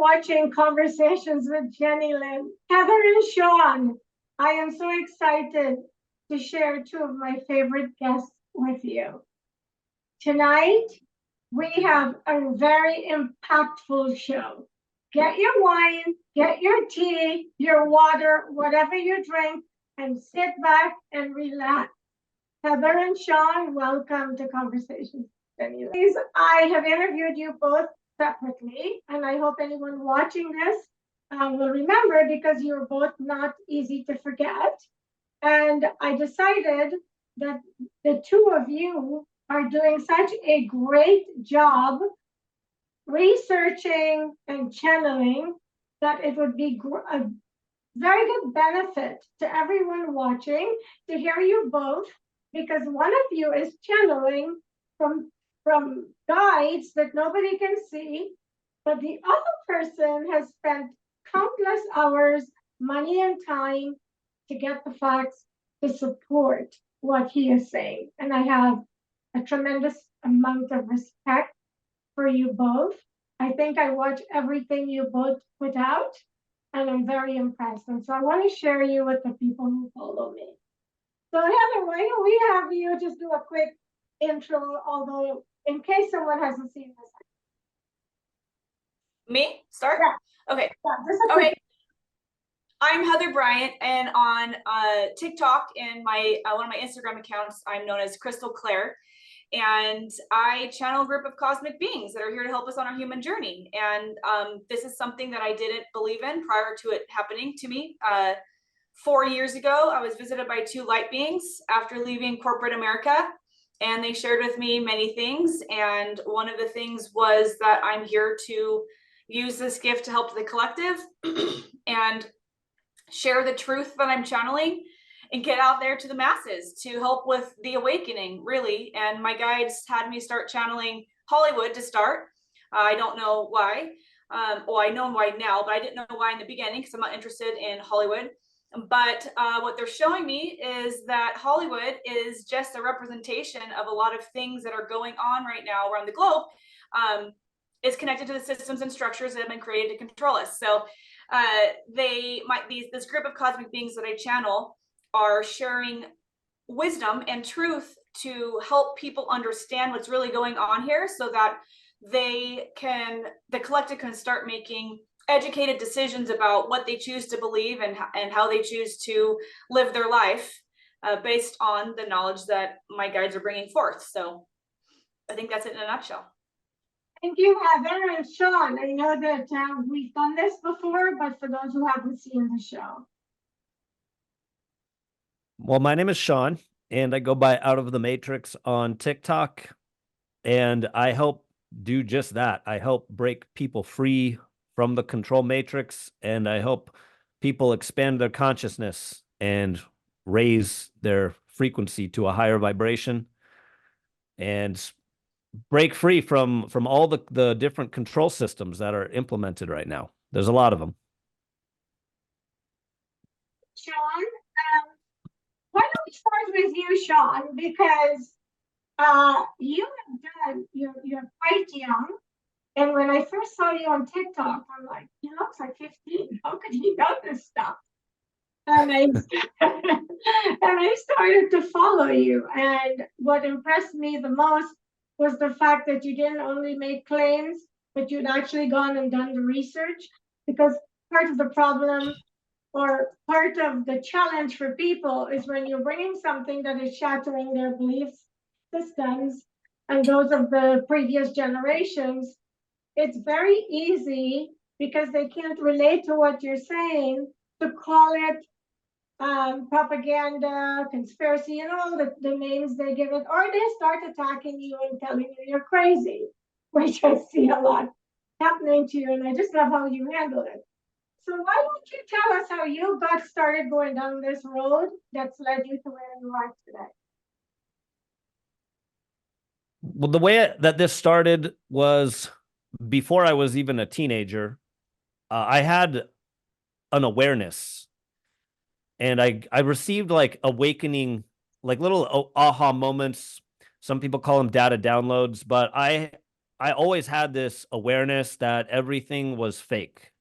watching Conversations with Jennylyn. Heather and Sean, I am so excited to share two of my favorite guests with you. Tonight, we have a very impactful show. Get your wine, get your tea, your water, whatever you drink, and sit back and relax. Heather and Sean, welcome to Conversations. Please, I have interviewed you both separately, and I hope anyone watching this will remember because you're both not easy to forget. And I decided that the two of you are doing such a great job researching and channeling that it would be a very good benefit to everyone watching to hear you both, because one of you is channeling from guides that nobody can see, but the other person has spent countless hours, money, and time to get the facts to support what he is saying. And I have a tremendous amount of respect for you both. I think I watch everything you both put out, and I'm very impressed. And so I want to share you with the people who follow me. So Heather, why don't we have you just do a quick intro, although in case someone hasn't seen this. Me? Start? Yeah. Okay. Yeah, okay. I'm Heather Bryant, and on TikTok and my one of my Instagram accounts, I'm known as Crystal Claire. And I channel a group of cosmic beings that are here to help us on our human journey. And this is something that I didn't believe in prior to it happening to me. 4 years ago, I was visited by two light beings after leaving corporate America, and they shared with me many things. And one of the things was that I'm here to use this gift to help the collective and share the truth that I'm channeling and get out there to the masses to help with the awakening, really. And my guides had me start channeling Hollywood to start. I don't know why. Well, I know why now, but I didn't know why in the beginning because I'm not interested in Hollywood. But what they're showing me is that Hollywood is just a representation of a lot of things that are going on right now around the globe. Is connected to the systems and structures that have been created to control us. So this group of cosmic beings that I channel are sharing wisdom and truth to help people understand what's really going on here, so that the collective can start making educated decisions about what they choose to believe and how they choose to live their life based on the knowledge that my guides are bringing forth. So I think that's it in a nutshell. Thank you, Heather and Sean. I know that we've done this before, but for those who haven't seen the show. Well, my name is Sean, and I go by Out of the Matrix on TikTok, and I help do just that. I help break people free from the control matrix, and I help people expand their consciousness and raise their frequency to a higher vibration and break free from all the different control systems that are implemented right now. There's a lot of them. Sean, why don't we start with you, Sean, because you have done, you're quite young. And when I first saw you on TikTok, I'm like, he looks like 15. How could he know this stuff? And I and I started to follow you. And what impressed me the most was the fact that you didn't only make claims, but you'd actually gone and done the research. Because part of the problem or part of the challenge for people is when you're bringing something that is shattering their belief systems and those of the previous generations, it's very easy because they can't relate to what you're saying to call it propaganda, conspiracy, and all the names they give it, or they start attacking you and telling you you're crazy, which I see a lot happening to you, and I just love how you handle it. So why don't you tell us how you got started going down this road that's led you to where you are today? Well, the way that this started was before I was even a teenager. I had an awareness, and I received like awakening, like little aha moments. Some people call them data downloads, but I I always had this awareness that everything was fake,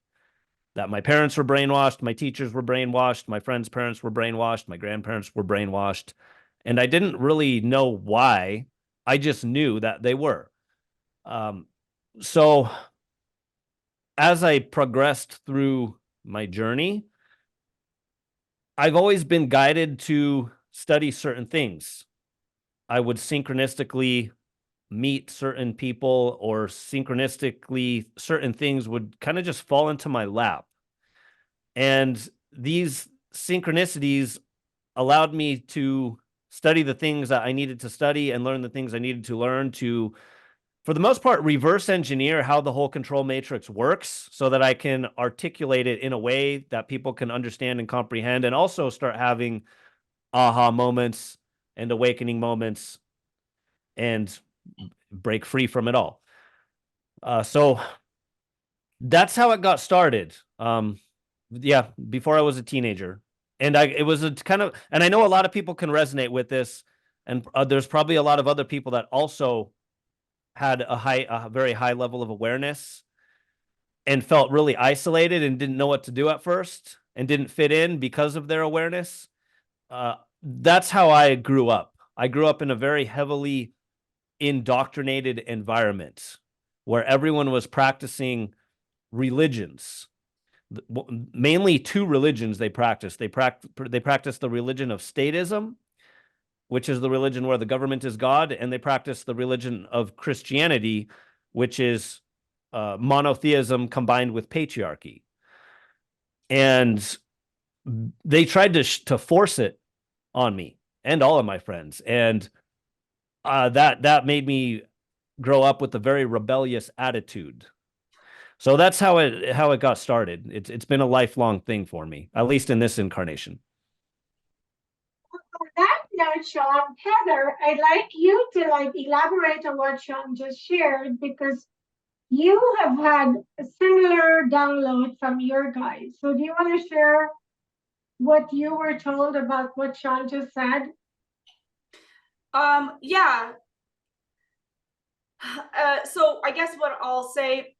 that my parents were brainwashed, my teachers were brainwashed, my friends' parents were brainwashed, my grandparents were brainwashed. And I didn't really know why. I just knew that they were. So as I progressed through my journey, I've always been guided to study certain things. I would synchronistically meet certain people, or synchronistically certain things would kind of just fall into my lap. And these synchronicities allowed me to study the things that I needed to study and learn the things I needed to learn to, for the most part, reverse engineer how the whole control matrix works so that I can articulate it in a way that people can understand and comprehend, and also start having aha moments and awakening moments and break free from it all. So that's how it got started. Yeah, before I was a teenager. And it was a kind of, and I know a lot of people can resonate with this, and there's probably a lot of other people that also had a very high level of awareness and felt really isolated and didn't know what to do at first and didn't fit in because of their awareness. That's how I grew up. I grew up in a very heavily indoctrinated environment where everyone was practicing religions. Mainly two religions they practice. They practice the religion of statism, which is the religion where the government is God, and they practice the religion of Christianity, which is monotheism combined with patriarchy. And they tried to force it on me and all of my friends, and that made me grow up with a very rebellious attitude. So that's how it got started. It's been a lifelong thing for me, at least in this incarnation. On that note, Sean, Heather, I'd like you to elaborate on what Sean just shared, because you have had a similar download from your guys. So do you want to share what you were told about what Sean just said? Yeah. So I guess what I'll say,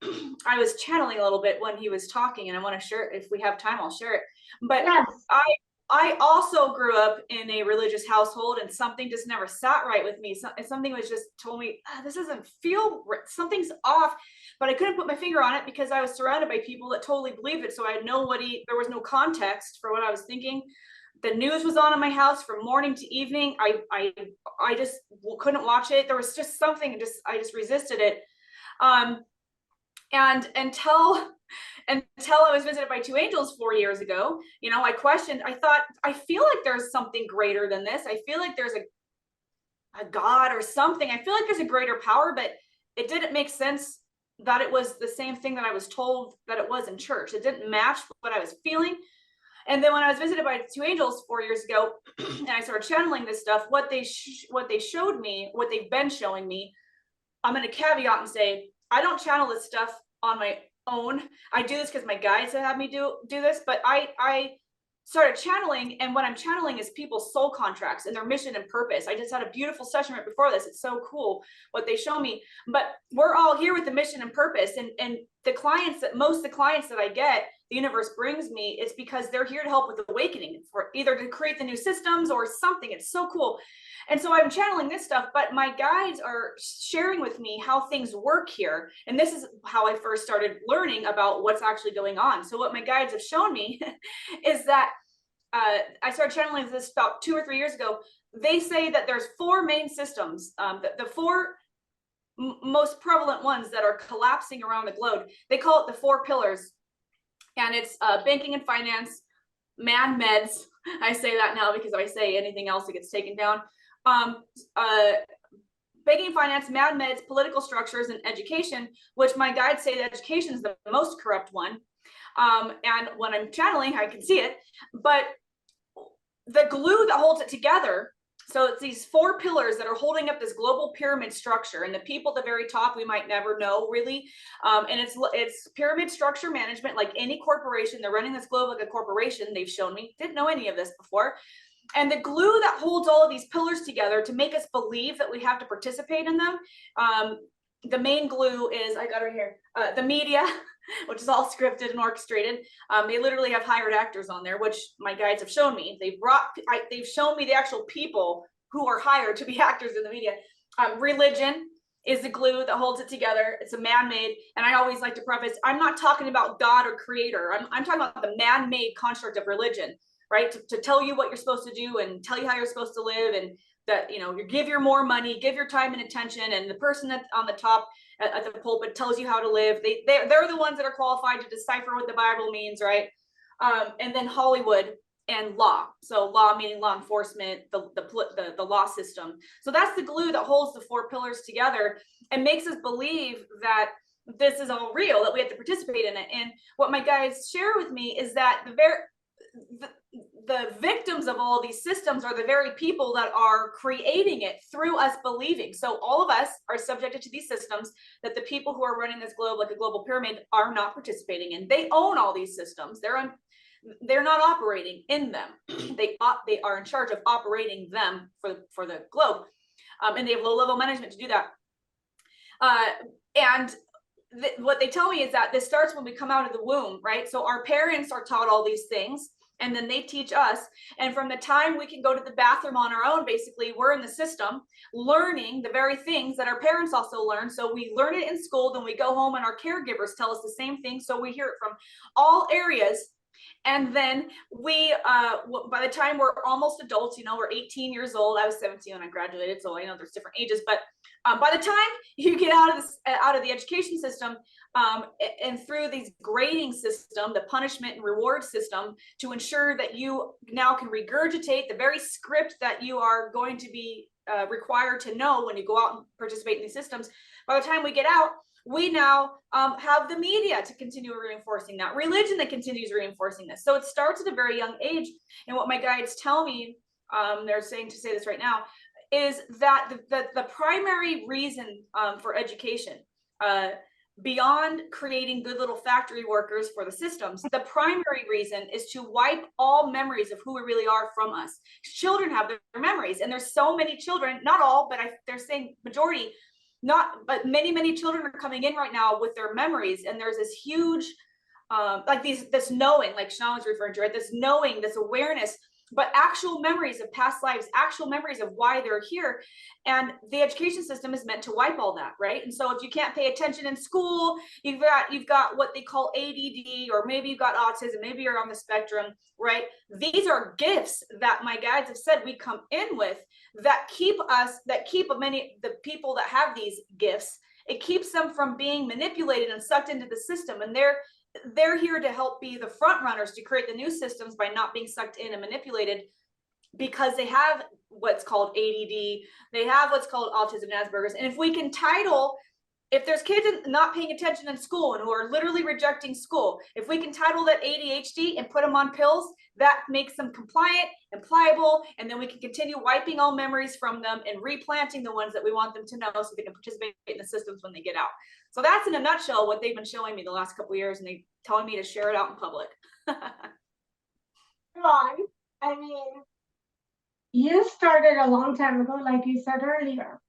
I was channeling a little bit when he was talking, and I want to share it. If we have time, I'll share it. But Yes. I also grew up in a religious household, and something just never sat right with me. Something was just told me, this doesn't feel right. Something's off, but I couldn't put my finger on it because I was surrounded by people that totally believed it. So I had there was no context for what I was thinking. The news was on in my house from morning to evening. I just couldn't watch it. There was just something, I just resisted it. And until I was visited by two angels 4 years ago, I questioned. I thought, I feel like there's something greater than this. I feel like there's a God or something. I feel like there's a greater power, but it didn't make sense that it was the same thing that I was told that it was in church. It didn't match what I was feeling. And then when I was visited by two angels 4 years ago, and I started channeling this stuff, what they showed me, what they've been showing me, I'm going to caveat and say, I don't channel this stuff on my own. I do this because my guides have me do this, but I started channeling, and what I'm channeling is people's soul contracts and their mission and purpose. I just had a beautiful session right before this. It's so cool what they show me. But we're all here with the mission and purpose, and most of the clients that I get, the universe brings me, it's because they're here to help with awakening, for either to create the new systems or something. It's so cool. And so I'm channeling this stuff, but my guides are sharing with me how things work here. And this is how I first started learning about what's actually going on. So what my guides have shown me is that I started channeling this about 2 or 3 years ago. They say that there's 4 main systems, the 4 most prevalent ones that are collapsing around the globe. They call it the 4 pillars. And it's banking and finance, meds. I say that now because if I say anything else, it gets taken down. Banking and finance, meds, political structures, and education, which my guides say that education is the most corrupt one. And when I'm channeling, I can see it. But the glue that holds it together, so it's these 4 pillars that are holding up this global pyramid structure, and the people at the very top we might never know really, and it's pyramid structure management. Like any corporation, they're running this globe like a corporation. They've shown me, didn't know any of this before. And the glue that holds all of these pillars together to make us believe that we have to participate in them, the main glue is, I got it here, the media, which is all scripted and orchestrated. They literally have hired actors on there, which my guides have shown me. They've shown me the actual people who are hired to be actors in the media. Religion is the glue that holds it together. It's a man-made, and I always like to preface, I'm not talking about God or creator. I'm talking about the man-made construct of religion, right? To tell you what you're supposed to do and tell you how you're supposed to live, and that, you know, you give your more money, give your time and attention, and the person that's on the top at the pulpit tells you how to live. They're the ones that are qualified to decipher what the Bible means, right? And then Hollywood and law. So law meaning law enforcement, the law system. So that's the glue that holds the four pillars together and makes us believe that this is all real, that we have to participate in it. And what my guides share with me is that the victims of all these systems are the very people that are creating it through us believing. So all of us are subjected to these systems that the people who are running this globe like a global pyramid are not participating in. They own all these systems. They're not operating in them. They are in charge of operating them for the globe, and they have low-level management to do that. And what they tell me is that this starts when we come out of the womb, right? So our parents are taught all these things, and then they teach us. And from the time we can go to the bathroom on our own, basically, we're in the system learning the very things that our parents also learn. So we learn it in school, then we go home and our caregivers tell us the same thing. So we hear it from all areas. And then we, by the time we're almost adults, you know, we're 18 years old. I was 17 when I graduated, so I know there's different ages. But by the time you get out of the education system, and through these grading system, the punishment and reward system, to ensure that you now can regurgitate the very script that you are going to be required to know when you go out and participate in these systems. By the time we get out, we now have the media to continue reinforcing that, religion that continues reinforcing this. So it starts at a very young age. And what my guides tell me, they're saying to say this right now, is that the primary reason for education, beyond creating good little factory workers for the systems, the primary reason is to wipe all memories of who we really are from us. Children have their memories, and there's so many children, not all, but they're saying majority, but many children are coming in right now with their memories, and there's this huge this knowing, like Sean was referring to, right? This knowing, this awareness, but actual memories of past lives, actual memories of why they're here. And the education system is meant to wipe all that, right? And so if you can't pay attention in school, you've got what they call ADD, or maybe you've got autism, maybe you're on the spectrum, right? These are gifts that my guides have said we come in with that keep the people that have these gifts, it keeps them from being manipulated and sucked into the system. And they're here to help be the front runners to create the new systems by not being sucked in and manipulated, because they have what's called ADD, they have what's called autism and Asperger's. And if we can title, if there's kids not paying attention in school and who are literally rejecting school, if we can title that ADHD and put them on pills, that makes them compliant and pliable, and then we can continue wiping all memories from them and replanting the ones that we want them to know so they can participate in the systems when they get out. So that's in a nutshell what they've been showing me the last couple of years, and they're telling me to share it out in public. Ron, I mean, you started a long time ago, like you said earlier.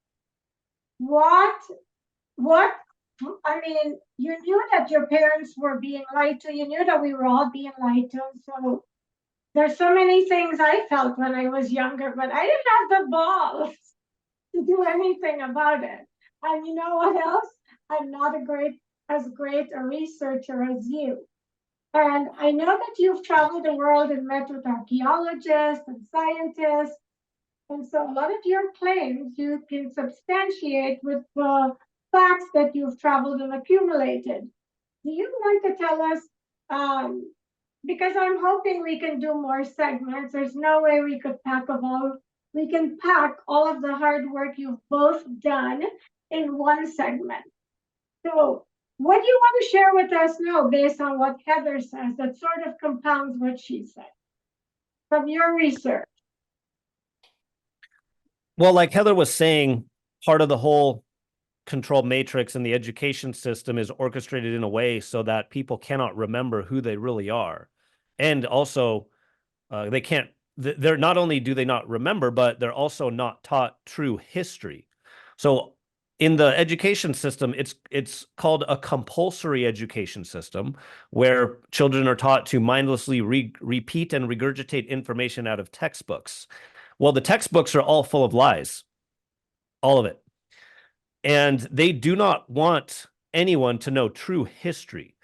I mean, you knew that your parents were being lied to. You knew that we were all being lied to. So there's so many things I felt when I was younger, but I didn't have the balls to do anything about it. And you know what else? I'm not as great a researcher as you. And I know that you've traveled the world and met with archaeologists and scientists. And so a lot of your claims you can substantiate with the facts that you've traveled and accumulated. Do you want to tell us, because I'm hoping we can do more segments. There's no way we can pack all of the hard work you've both done in one segment. So what do you want to share with us now based on what Heather says that sort of compounds what she said from your research? Well, like Heather was saying, part of the whole control matrix in the education system is orchestrated in a way so that people cannot remember who they really are. And also, they're not only do they not remember, but they're also not taught true history. So in the education system, it's called a compulsory education system, where children are taught to mindlessly repeat and regurgitate information out of textbooks. Well, the textbooks are all full of lies, all of it. And they do not want anyone to know true history.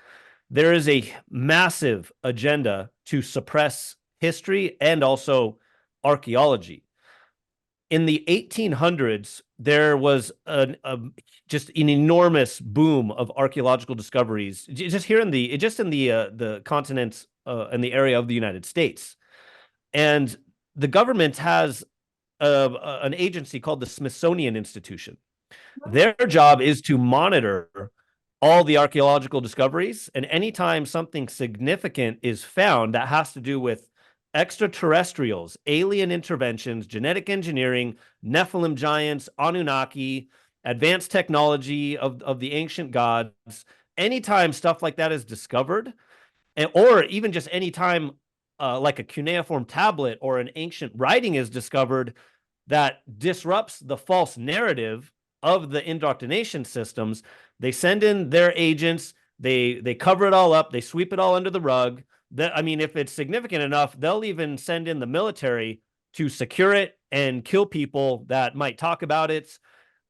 There is a massive agenda to suppress history and also archaeology. In the 1800s, there was just an enormous boom of archaeological discoveries just here in the continent and the area of the United States. And the government has an agency called the Smithsonian Institution. Their job is to monitor all the archaeological discoveries, and anytime something significant is found that has to do with extraterrestrials, alien interventions, genetic engineering, Nephilim giants, Anunnaki, advanced technology of the ancient gods, anytime stuff like that is discovered, or even just anytime like a cuneiform tablet or an ancient writing is discovered that disrupts the false narrative of the indoctrination systems, they send in their agents, they cover it all up, they sweep it all under the rug. I mean, if it's significant enough, they'll even send in the military to secure it and kill people that might talk about it.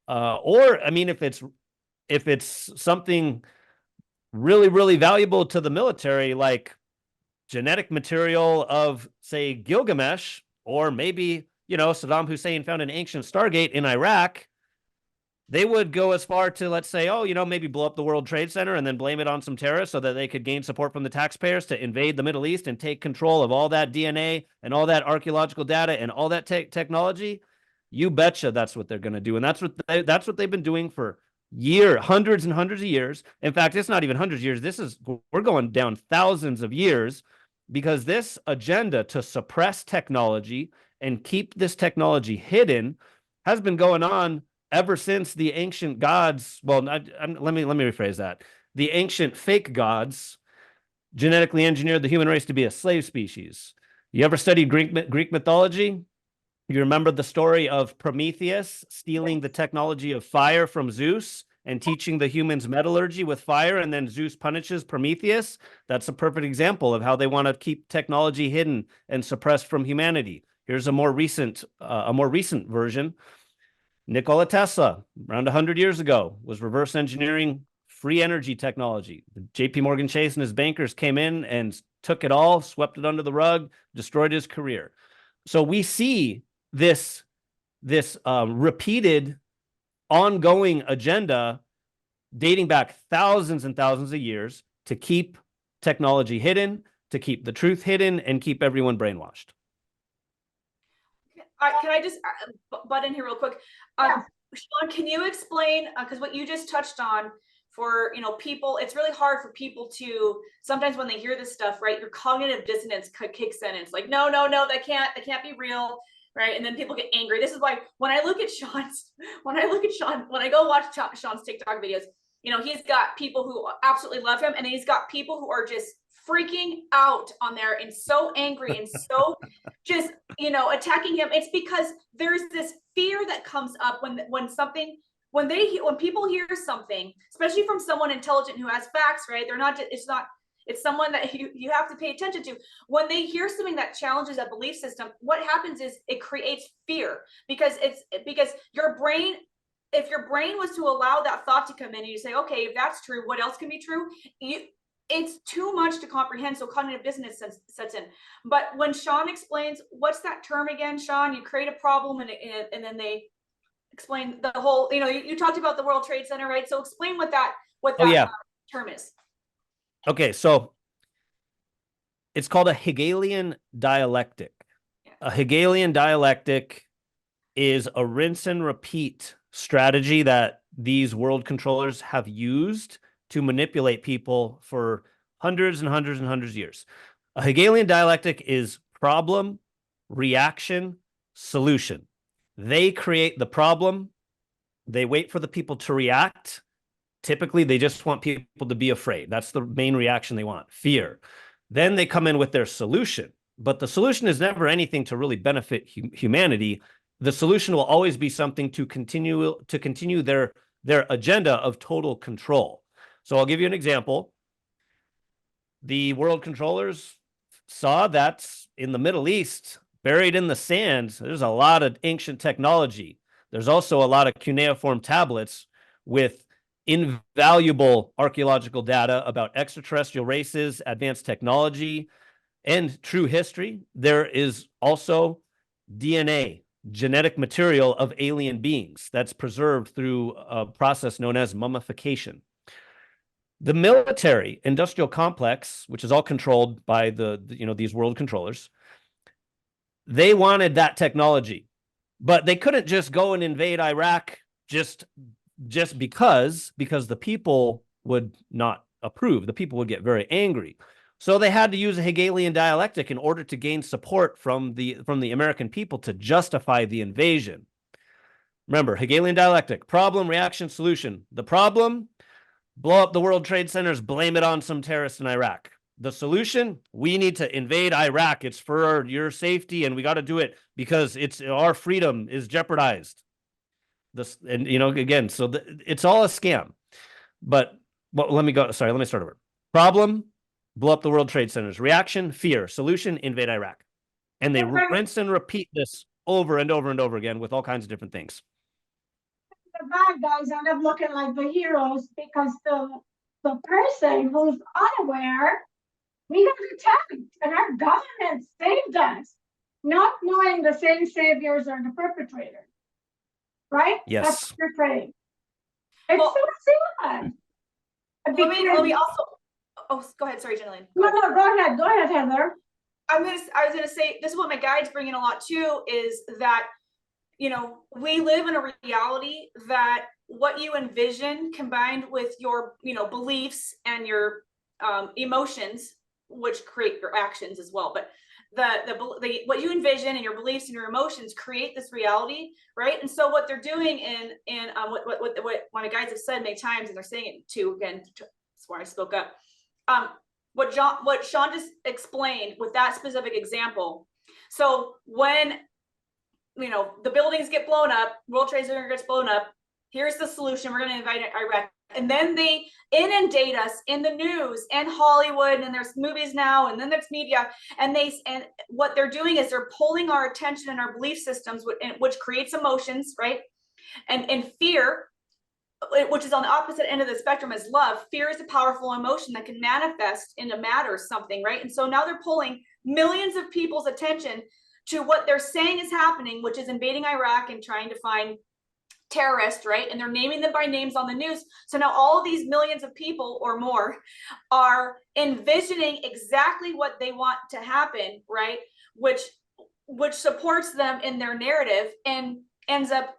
Or, I mean, if it's something really, really valuable to the military, like genetic material of, say, Gilgamesh, or maybe, Saddam Hussein found an ancient Stargate in Iraq, they would go as far to, let's say, maybe blow up the World Trade Center and then blame it on some terrorists so that they could gain support from the taxpayers to invade the Middle East and take control of all that DNA and all that archaeological data and all that technology. You betcha that's what they're going to do. And that's what they've been doing for hundreds and hundreds of years. In fact, it's not even hundreds of years. We're going down thousands of years, because this agenda to suppress technology and keep this technology hidden has been going on ever since the ancient gods. Well, let me rephrase that. The ancient fake gods genetically engineered the human race to be a slave species. You ever studied Greek mythology? You remember the story of Prometheus stealing the technology of fire from Zeus and teaching the humans metallurgy with fire, and then Zeus punishes Prometheus? That's a perfect example of how they want to keep technology hidden and suppressed from humanity. Here's a more recent version. Nikola Tesla, around 100 years ago, was reverse engineering free energy technology. JP Morgan Chase and his bankers came in and took it all, swept it under the rug, destroyed his career. So we see this repeated, ongoing agenda dating back thousands and thousands of years to keep technology hidden, to keep the truth hidden, and keep everyone brainwashed. Can I just butt in here real quick? Yeah. Sean, can you explain, because what you just touched on, for people, it's really hard for people to, sometimes when they hear this stuff, right, your cognitive dissonance kicks in, and it's like, no, that can't be real, right? And then people get angry. This is why when I go watch Sean's TikTok videos, he's got people who absolutely love him, and then he's got people who are just freaking out on there and so angry and so just attacking him. It's because there's this fear that comes up when people hear something, especially from someone intelligent who has facts, right? It's someone that you have to pay attention to. When they hear something that challenges a belief system, what happens is it creates fear, because your brain, if your brain was to allow that thought to come in and you say, okay, if that's true, what else can be true? It's too much to comprehend, so cognitive dissonance sets in. But when Sean explains, what's that term again, Sean? You create a problem and then they explain the whole, you talked about the World Trade Center, right? So explain what that term is. Okay, so it's called a Hegelian dialectic. Yeah. A Hegelian dialectic is a rinse and repeat strategy that these world controllers have used to manipulate people for hundreds and hundreds and hundreds of years. A Hegelian dialectic is problem, reaction, solution. They create the problem. They wait for the people to react. Typically, they just want people to be afraid. That's the main reaction they want, fear. Then they come in with their solution. But the solution is never anything to really benefit humanity. The solution will always be something to continue their their agenda of total control. So I'll give you an example. The world controllers saw that in the Middle East, buried in the sand, there's a lot of ancient technology. There's also a lot of cuneiform tablets with invaluable archaeological data about extraterrestrial races, advanced technology, and true history. There is also DNA, genetic material of alien beings that's preserved through a process known as mummification. The military industrial complex, which is all controlled by these world controllers, they wanted that technology, but they couldn't just go and invade Iraq just because the people would not approve. The people would get very angry. So they had to use a Hegelian dialectic in order to gain support from the American people to justify the invasion. Remember, Hegelian dialectic: problem, reaction, solution. The problem: blow up the World Trade Centers, blame it on some terrorists in Iraq. The solution: we need to invade Iraq. It's for your safety, and we got to do it because our freedom is jeopardized. Again, so it's all a scam. But let me start over. Problem: blow up the World Trade Centers. Reaction: fear. Solution: invade Iraq. And they rinse and repeat this over and over and over again with all kinds of different things. The bad guys end up looking like the heroes because the person who's unaware, we got attacked and our government saved us, not knowing the same saviors are the perpetrators. Right? Yes. That's what you're saying. It's so sad. Let me also. Oh, go ahead. Sorry, Jennylyn. No, go ahead, Heather. I was gonna say, this is what my guide's bringing a lot too, is that, we live in a reality that what you envision combined with your, beliefs and your emotions, which create your actions as well. But the what you envision and your beliefs and your emotions create this reality, right? And so what they're doing what my guides have said many times, and they're saying it too, again, that's why I spoke up. What Sean just explained with that specific example. So when the buildings get blown up, World Trade Center gets blown up, here's the solution: we're going to invade Iraq. And then they inundate us in the news and Hollywood, and there's movies now, and then there's media, and what they're doing is they're pulling our attention and our belief systems, which creates emotions, right? And fear, which is on the opposite end of the spectrum, is love. Fear is a powerful emotion that can manifest into matter, something, right? And so now they're pulling millions of people's attention to what they're saying is happening, which is invading Iraq and trying to find terrorists, right? And they're naming them by names on the news. So now all these millions of people or more are envisioning exactly what they want to happen, right? Which supports them in their narrative and ends up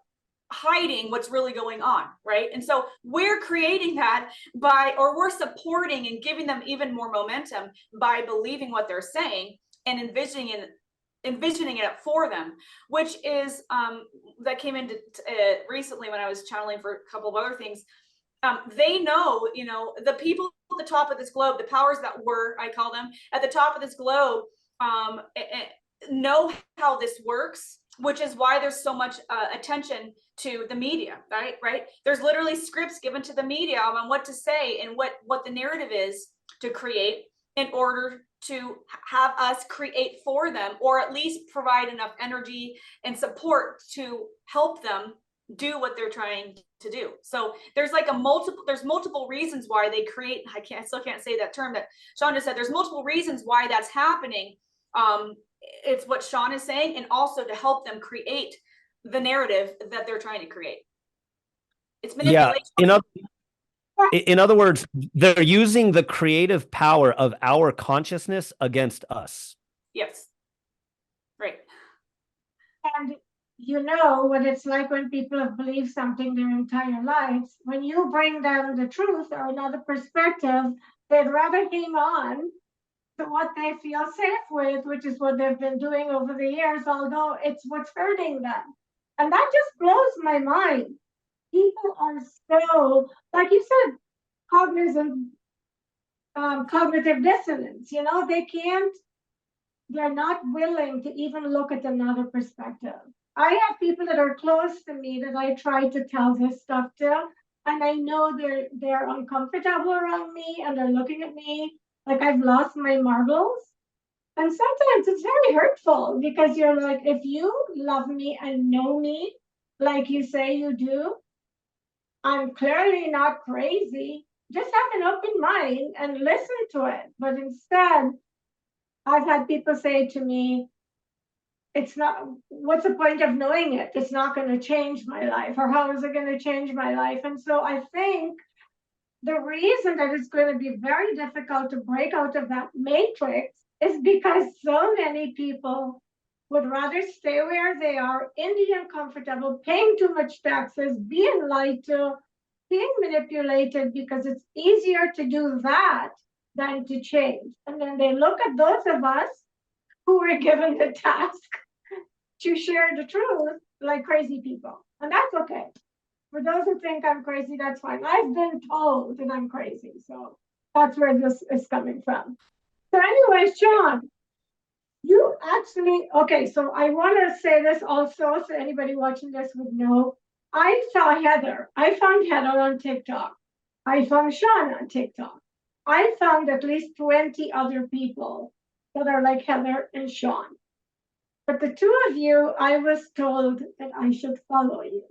hiding what's really going on, right? And so we're creating that we're supporting and giving them even more momentum by believing what they're saying and envisioning it for them, which is that came into recently when I was channeling for a couple of other things. They know, the people at the top of this globe, the powers that were, I call them, at the top of this globe, know how this works, which is why there's so much attention to the media, right? There's literally scripts given to the media on what to say and what the narrative is to create in order to have us create for them, or at least provide enough energy and support to help them do what they're trying to do. So there's multiple reasons why they create. I still can't say that term that Sean just said. There's multiple reasons why that's happening. It's what Sean is saying, and also to help them create the narrative that they're trying to create. It's manipulation. Yeah. In other words, they're using the creative power of our consciousness against us. Yes. Right. And you know what it's like when people have believed something their entire lives. When you bring them the truth or another perspective, they'd rather hang on to what they feel safe with, which is what they've been doing over the years, although it's what's hurting them. And that just blows my mind. People are so, like you said, cognitive dissonance. They're not willing to even look at another perspective. I have people that are close to me that I try to tell this stuff to, and I know they're uncomfortable around me and they're looking at me like I've lost my marbles. And sometimes it's very hurtful because you're like, if you love me and know me like you say you do, I'm clearly not crazy. Just have an open mind and listen to it. But instead, I've had people say to me, it's not, what's the point of knowing it? It's not going to change my life. Or how is it going to change my life? And so I think the reason that it's going to be very difficult to break out of that matrix is because so many people would rather stay where they are in the uncomfortable, paying too much taxes, being lied to, being manipulated, because it's easier to do that than to change. And then they look at those of us who were given the task to share the truth like crazy people. And that's okay. For those who think I'm crazy, that's fine. I've been told that I'm crazy. So that's where this is coming from. So anyway, Sean, you actually, okay, so I want to say this also so anybody watching this would know. I saw Heather. I found Heather on TikTok. I found Sean on TikTok. I found at least 20 other people that are like Heather and Sean. But the two of you, I was told that I should follow you.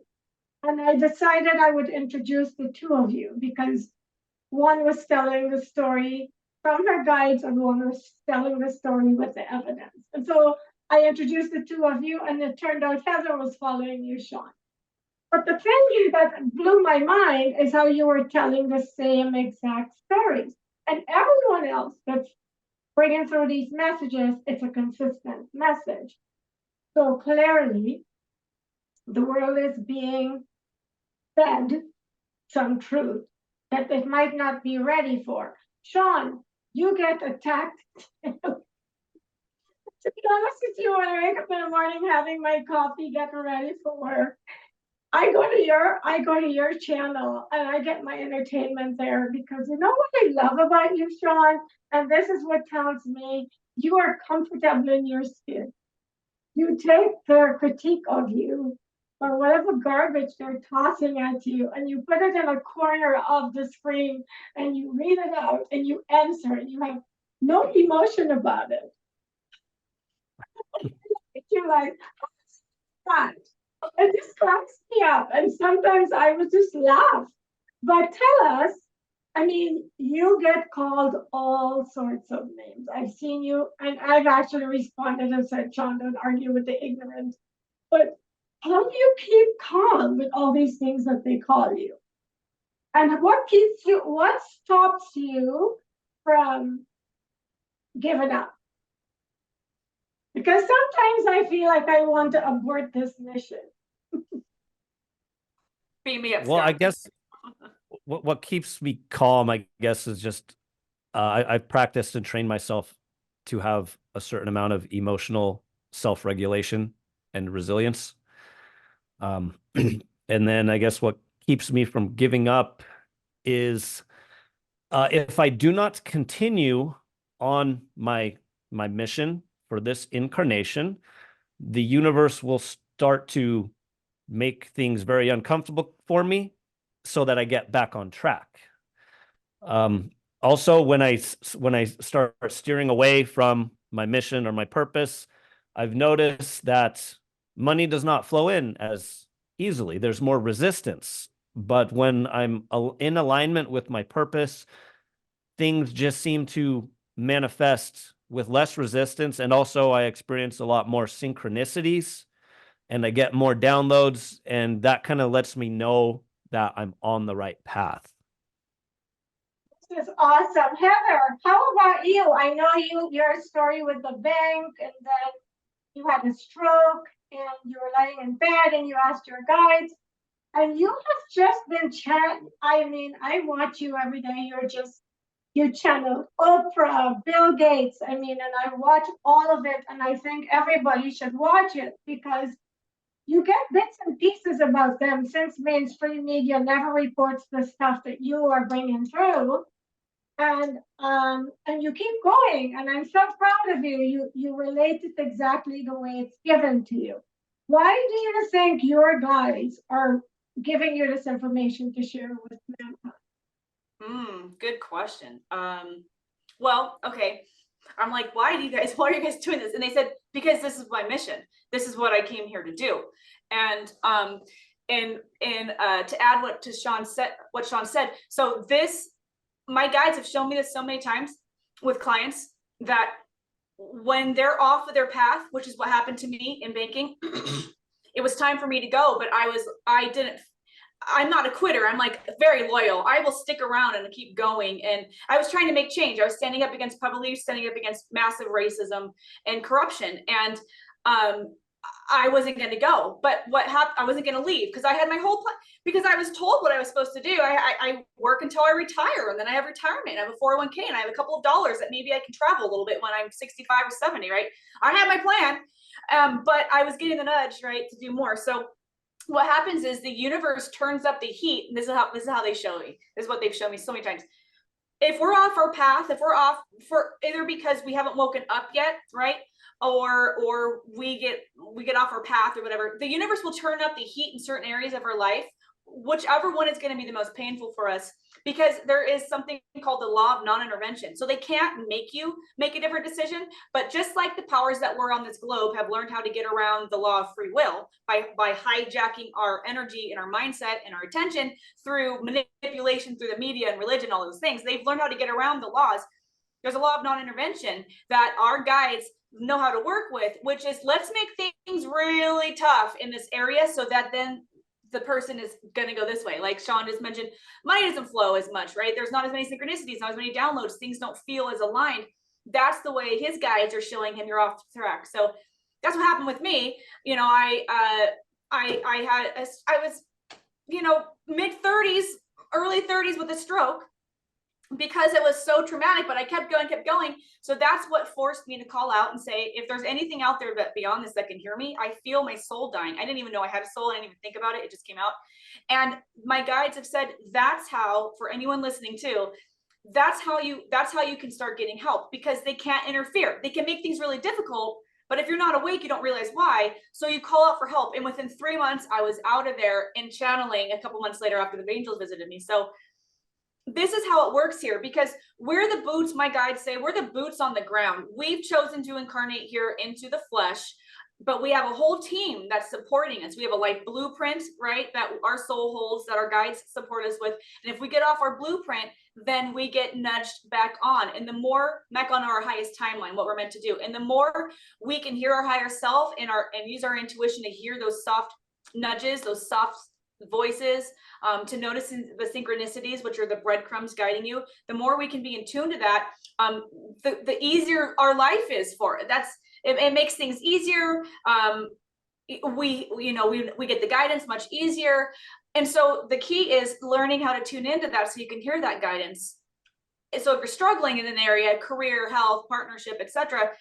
And I decided I would introduce the two of you because one was telling the story from her guides and one was telling the story with the evidence. And so I introduced the two of you, and it turned out Heather was following you, Sean. But the thing that blew my mind is how you were telling the same exact stories. And everyone else that's bringing through these messages, it's a consistent message. So clearly, the world is being fed some truth that it might not be ready for. Sean, you get attacked. To be honest with you, when I wake up in the morning having my coffee, getting ready for work, I go to your channel and I get my entertainment there because you know what I love about you, Sean? And this is what tells me you are comfortable in your skin. You take their critique of you or whatever garbage they're tossing at you, and you put it in a corner of the screen and you read it out and you answer and you have no emotion about it. You're like, God, it just cracks me up. And sometimes I would just laugh. But tell us, I mean, you get called all sorts of names. I've seen you, and I've actually responded and said, Sean, don't argue with the ignorant. But how do you keep calm with all these things that they call you? And what stops you from giving up? Because sometimes I feel like I want to abort this mission. Beam me up. Well, I Scott. guess what keeps me calm, I guess, is just I've practiced and trained myself to have a certain amount of emotional self-regulation and resilience. And then I guess what keeps me from giving up is if I do not continue on my mission for this incarnation, the universe will start to make things very uncomfortable for me so that I get back on track. Also, when I start steering away from my mission or my purpose, I've noticed that money does not flow in as easily. There's more resistance. But when I'm in alignment with my purpose, things just seem to manifest with less resistance. And also I experience a lot more synchronicities and I get more downloads. And that kind of lets me know that I'm on the right path. This is awesome. Heather, how about you? I know your story with the bank, and then you had a stroke and you were laying in bed and you asked your guides. And you have just been chatting. I mean, I watch you every day. You channel Oprah, Bill Gates. I mean, and I watch all of it. And I think everybody should watch it because you get bits and pieces about them since mainstream media never reports the stuff that you are bringing through. And you keep going. And I'm so proud of you. You relate it exactly the way it's given to you. Why do you think your guides are giving you this information to share with mankind? Good question. Well, okay. I'm like, why are you guys doing this? And they said, because this is my mission. This is what I came here to do. And to add what Sean said. So my guides have shown me this so many times with clients, that when they're off of their path, which is what happened to me in banking, it was time for me to go, but I'm not a quitter. I'm like very loyal. I will stick around and keep going. And I was trying to make change. I was standing up against publicly, standing up against massive racism and corruption. And I wasn't going to go, but what happened, I wasn't going to leave because I had my whole plan, because I was told what I was supposed to do. I work until I retire, and then I have retirement. I have a 401k, and I have a couple of dollars that maybe I can travel a little bit when I'm 65 or 70, right? I had my plan, but I was getting the nudge, right, to do more. So what happens is the universe turns up the heat. And this is how they show me. This is what they've shown me so many times. If we're off our path, if we're off for either because we haven't woken up yet, right? Or we get off our path or whatever, the universe will turn up the heat in certain areas of our life, whichever one is going to be the most painful for us, because there is something called the law of non-intervention. So they can't make you make a different decision, but just like the powers that were on this globe have learned how to get around the law of free will by hijacking our energy and our mindset and our attention through manipulation, through the media and religion, all those things, they've learned how to get around the laws. There's a law of non-intervention that our guides know how to work with, which is, let's make things really tough in this area so that then the person is going to go this way. Like Sean just mentioned, money doesn't flow as much, right? There's not as many synchronicities, not as many downloads. Things don't feel as aligned. That's the way his guides are showing him you're off track. So that's what happened with me. You know, I was, you know, mid-30s, early 30s with a stroke, because it was so traumatic, but I kept going. So that's what forced me to call out and say, if there's anything out there that beyond this that can hear me, I feel my soul dying. I didn't even know I had a soul. I didn't even think about it. It just came out. And my guides have said, that's how, for anyone listening too, that's how you can start getting help, because they can't interfere. They can make things really difficult, but if you're not awake, you don't realize why. So you call out for help. And within 3 months, I was out of there and channeling a couple months later after the angels visited me. So this is how it works here, because we're the boots, my guides say, we're the boots on the ground. We've chosen to incarnate here into the flesh, but we have a whole team that's supporting us. We have a life blueprint, right, that our soul holds, that our guides support us with. And if we get off our blueprint, then we get nudged back on. And the more back on our highest timeline, what we're meant to do. And the more we can hear our higher self and use our intuition to hear those soft nudges, those soft voices, to notice the synchronicities, which are the breadcrumbs guiding you, the more we can be in tune to that, the easier our life is for it. It makes things easier. We get the guidance much easier. And so the key is learning how to tune into that so you can hear that guidance. So if you're struggling in an area, career, health, partnership, etc.,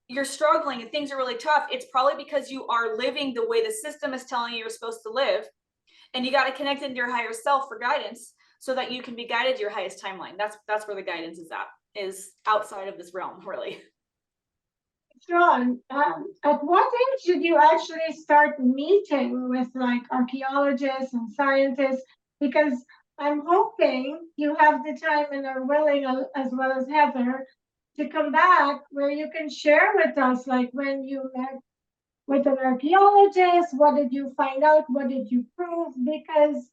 you're struggling and things are really tough, it's probably because you are living the way the system is telling you you're supposed to live. And you got to connect into your higher self for guidance so that you can be guided to your highest timeline. That's where the guidance is outside of this realm, really. Sean, at what age did you actually start meeting with like archaeologists and scientists? Because I'm hoping you have the time and are willing, as well as Heather, to come back where you can share with us, like when you met with an archaeologist, what did you find out? What did you prove? Because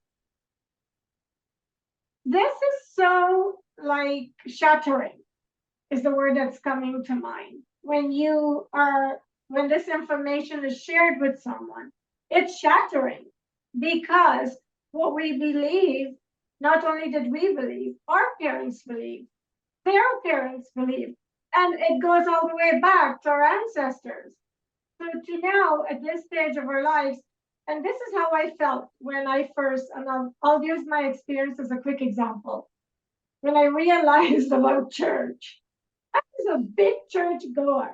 this is so like shattering is the word that's coming to mind. When this information is shared with someone, it's shattering, because what we believe, not only did we believe, our parents believed, their parents believed, and it goes all the way back to our ancestors. So to now, at this stage of our lives, and this is how I felt when I first, and I'll use my experience as a quick example. When I realized about church, I was a big church goer.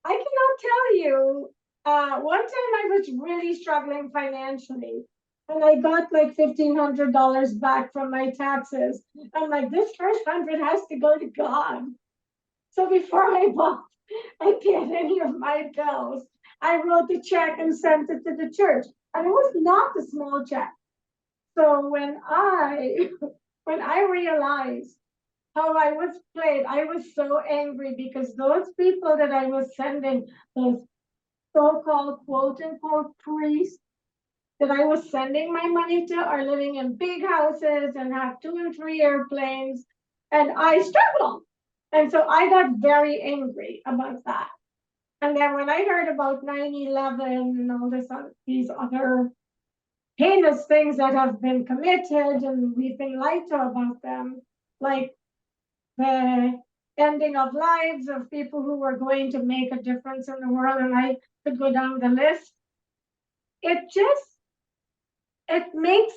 I cannot tell you, one time I was really struggling financially, and I got like $1,500 back from my taxes. I'm like, this first 100 has to go to God. So before I paid any of my bills, I wrote the check and sent it to the church. And it was not a small check. So when I when I realized how I was played, I was so angry because those people that I was sending, those so-called quote unquote priests that I was sending my money to, are living in big houses and have 2 and 3 airplanes, and I struggled. And so I got very angry about that. And then when I heard about 9/11 and all these other heinous things that have been committed and we've been lied to about them, like the ending of lives of people who were going to make a difference in the world, and I could go down the list. It makes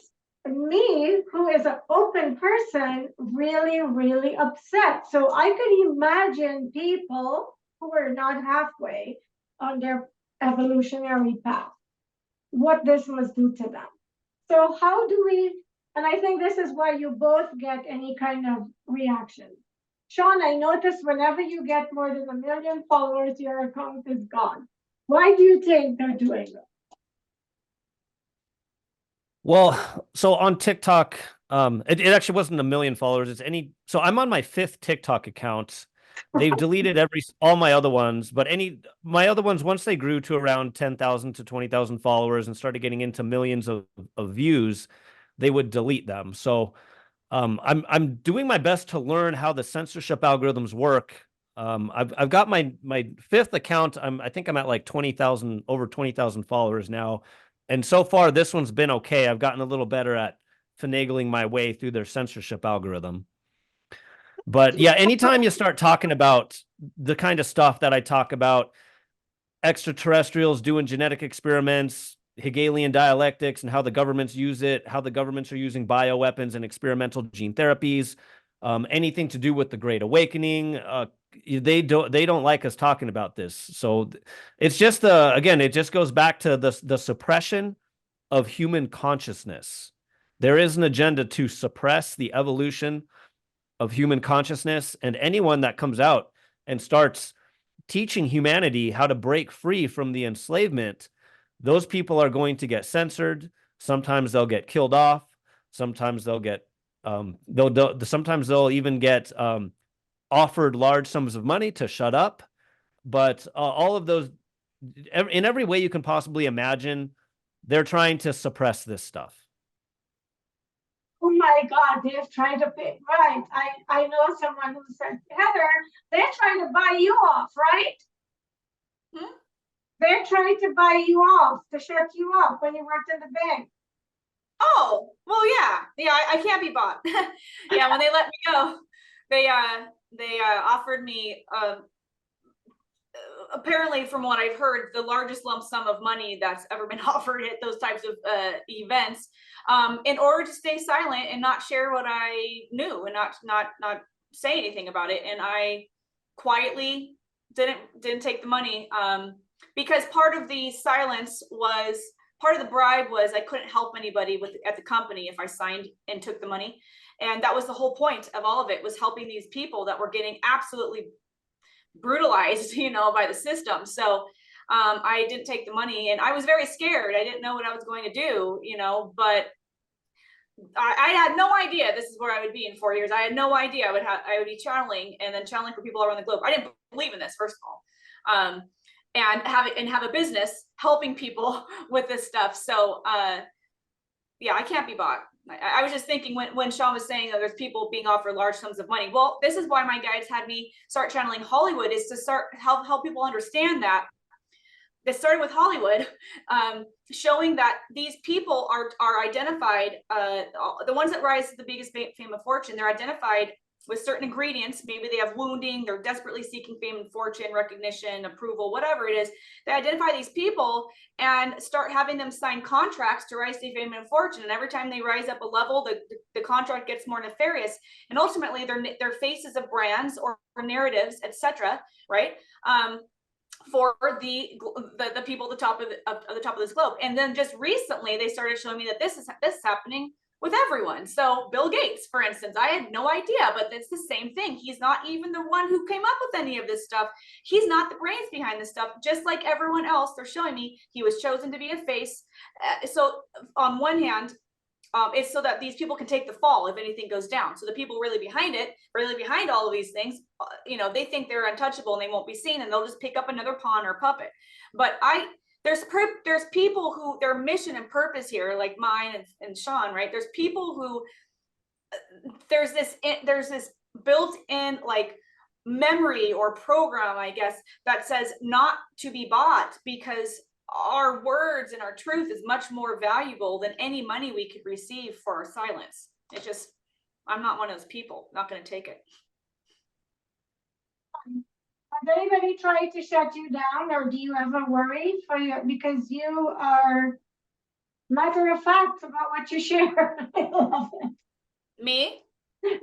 me, who is an open person, really, really upset. So I could imagine people who are not halfway on their evolutionary path, what this must do to them. So how do we, and I think this is why you both get any kind of reaction. Sean, I notice whenever you get more than 1 million followers, your account is gone. Why do you think they're doing that? Well, so on TikTok, it actually wasn't 1 million followers. So I'm on my 5th TikTok account. They've deleted all my other ones, but my other ones, once they grew to around 10,000 to 20,000 followers and started getting into millions of views, they would delete them. So I'm doing my best to learn how the censorship algorithms work. I've got my 5th account. I think I'm at like 20,000, over 20,000 followers now. And so far, this one's been okay. I've gotten a little better at finagling my way through their censorship algorithm. But yeah, anytime you start talking about the kind of stuff that I talk about, extraterrestrials doing genetic experiments, Hegelian dialectics, and how the governments use it, how the governments are using bioweapons and experimental gene therapies, anything to do with the Great Awakening, they don't like us talking about this. So it's just again, it just goes back to the suppression of human consciousness. There is an agenda to suppress the evolution of human consciousness, and anyone that comes out and starts teaching humanity how to break free from the enslavement, those people are going to get censored. Sometimes they'll get killed off. Sometimes they'll get sometimes they'll even get offered large sums of money to shut up. But all of those, in every way you can possibly imagine, they're trying to suppress this stuff. Oh my God, they're trying to pay, right? I know someone who said, Heather, they're trying to buy you off, right? They're trying to buy you off, to shut you up when you worked in the bank. Oh, well, yeah, I can't be bought. Yeah, when they let me go, they offered me apparently, from what I've heard, the largest lump sum of money that's ever been offered at those types of events, in order to stay silent and not share what I knew and not say anything about it. And I quietly didn't take the money, because part of the silence was, part of the bribe was I couldn't help anybody at the company if I signed and took the money. And that was the whole point of all of it, was helping these people that were getting absolutely brutalized, by the system. So I didn't take the money, and I was very scared. I didn't know what I was going to do, but I had no idea this is where I would be in 4 years. I had no idea I would be channeling, and then channeling for people around the globe. I didn't believe in this, first of all, and have a business helping people with this stuff. So yeah, I can't be bought. I was just thinking when Sean was saying that there's people being offered large sums of money. Well, this is why my guides had me start channeling Hollywood, is to start help people understand that. It started with Hollywood, showing that these people are identified, the ones that rise to the biggest fame of fortune, they're identified with certain ingredients. Maybe they have wounding, they're desperately seeking fame and fortune, recognition, approval, whatever it is. They identify these people and start having them sign contracts to rise to fame and fortune. And every time they rise up a level, the contract gets more nefarious. And ultimately, they're faces of brands or narratives, etc. Right? For the people at the top of this globe. And then just recently, they started showing me that this is happening with everyone. So Bill Gates, for instance, I had no idea, but it's the same thing. He's not even the one who came up with any of this stuff. He's not the brains behind this stuff. Just like everyone else, they're showing me he was chosen to be a face. So on one hand, it's so that these people can take the fall if anything goes down. So the people really behind it, really behind all of these things, they think they're untouchable and they won't be seen, and they'll just pick up another pawn or puppet. But there's people who their mission and purpose here, like mine and Sean, right? There's people who there's this built-in like memory or program, I guess, that says not to be bought, because our words and our truth is much more valuable than any money we could receive for our silence. It's just, I'm not one of those people, not going to take it. Has anybody tried to shut you down, or do you ever worry because you are matter of fact about what you share? I love it. Me?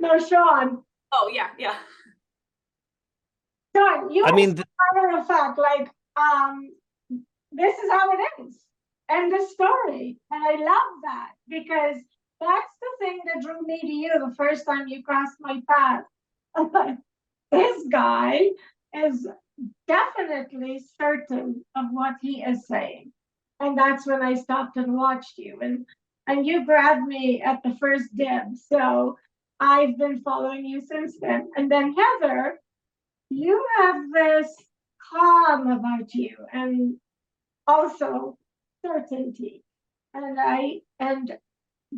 No, Sean. Oh yeah, yeah. Sean, you I mean, matter of fact, like, this is how it is. And the story. And I love that, because that's the thing that drew me to you the first time you crossed my path. This guy is definitely certain of what he is saying. And that's when I stopped and watched you. And you grabbed me at the first dib. So I've been following you since then. And then Heather, you have this calm about you, and also certainty. And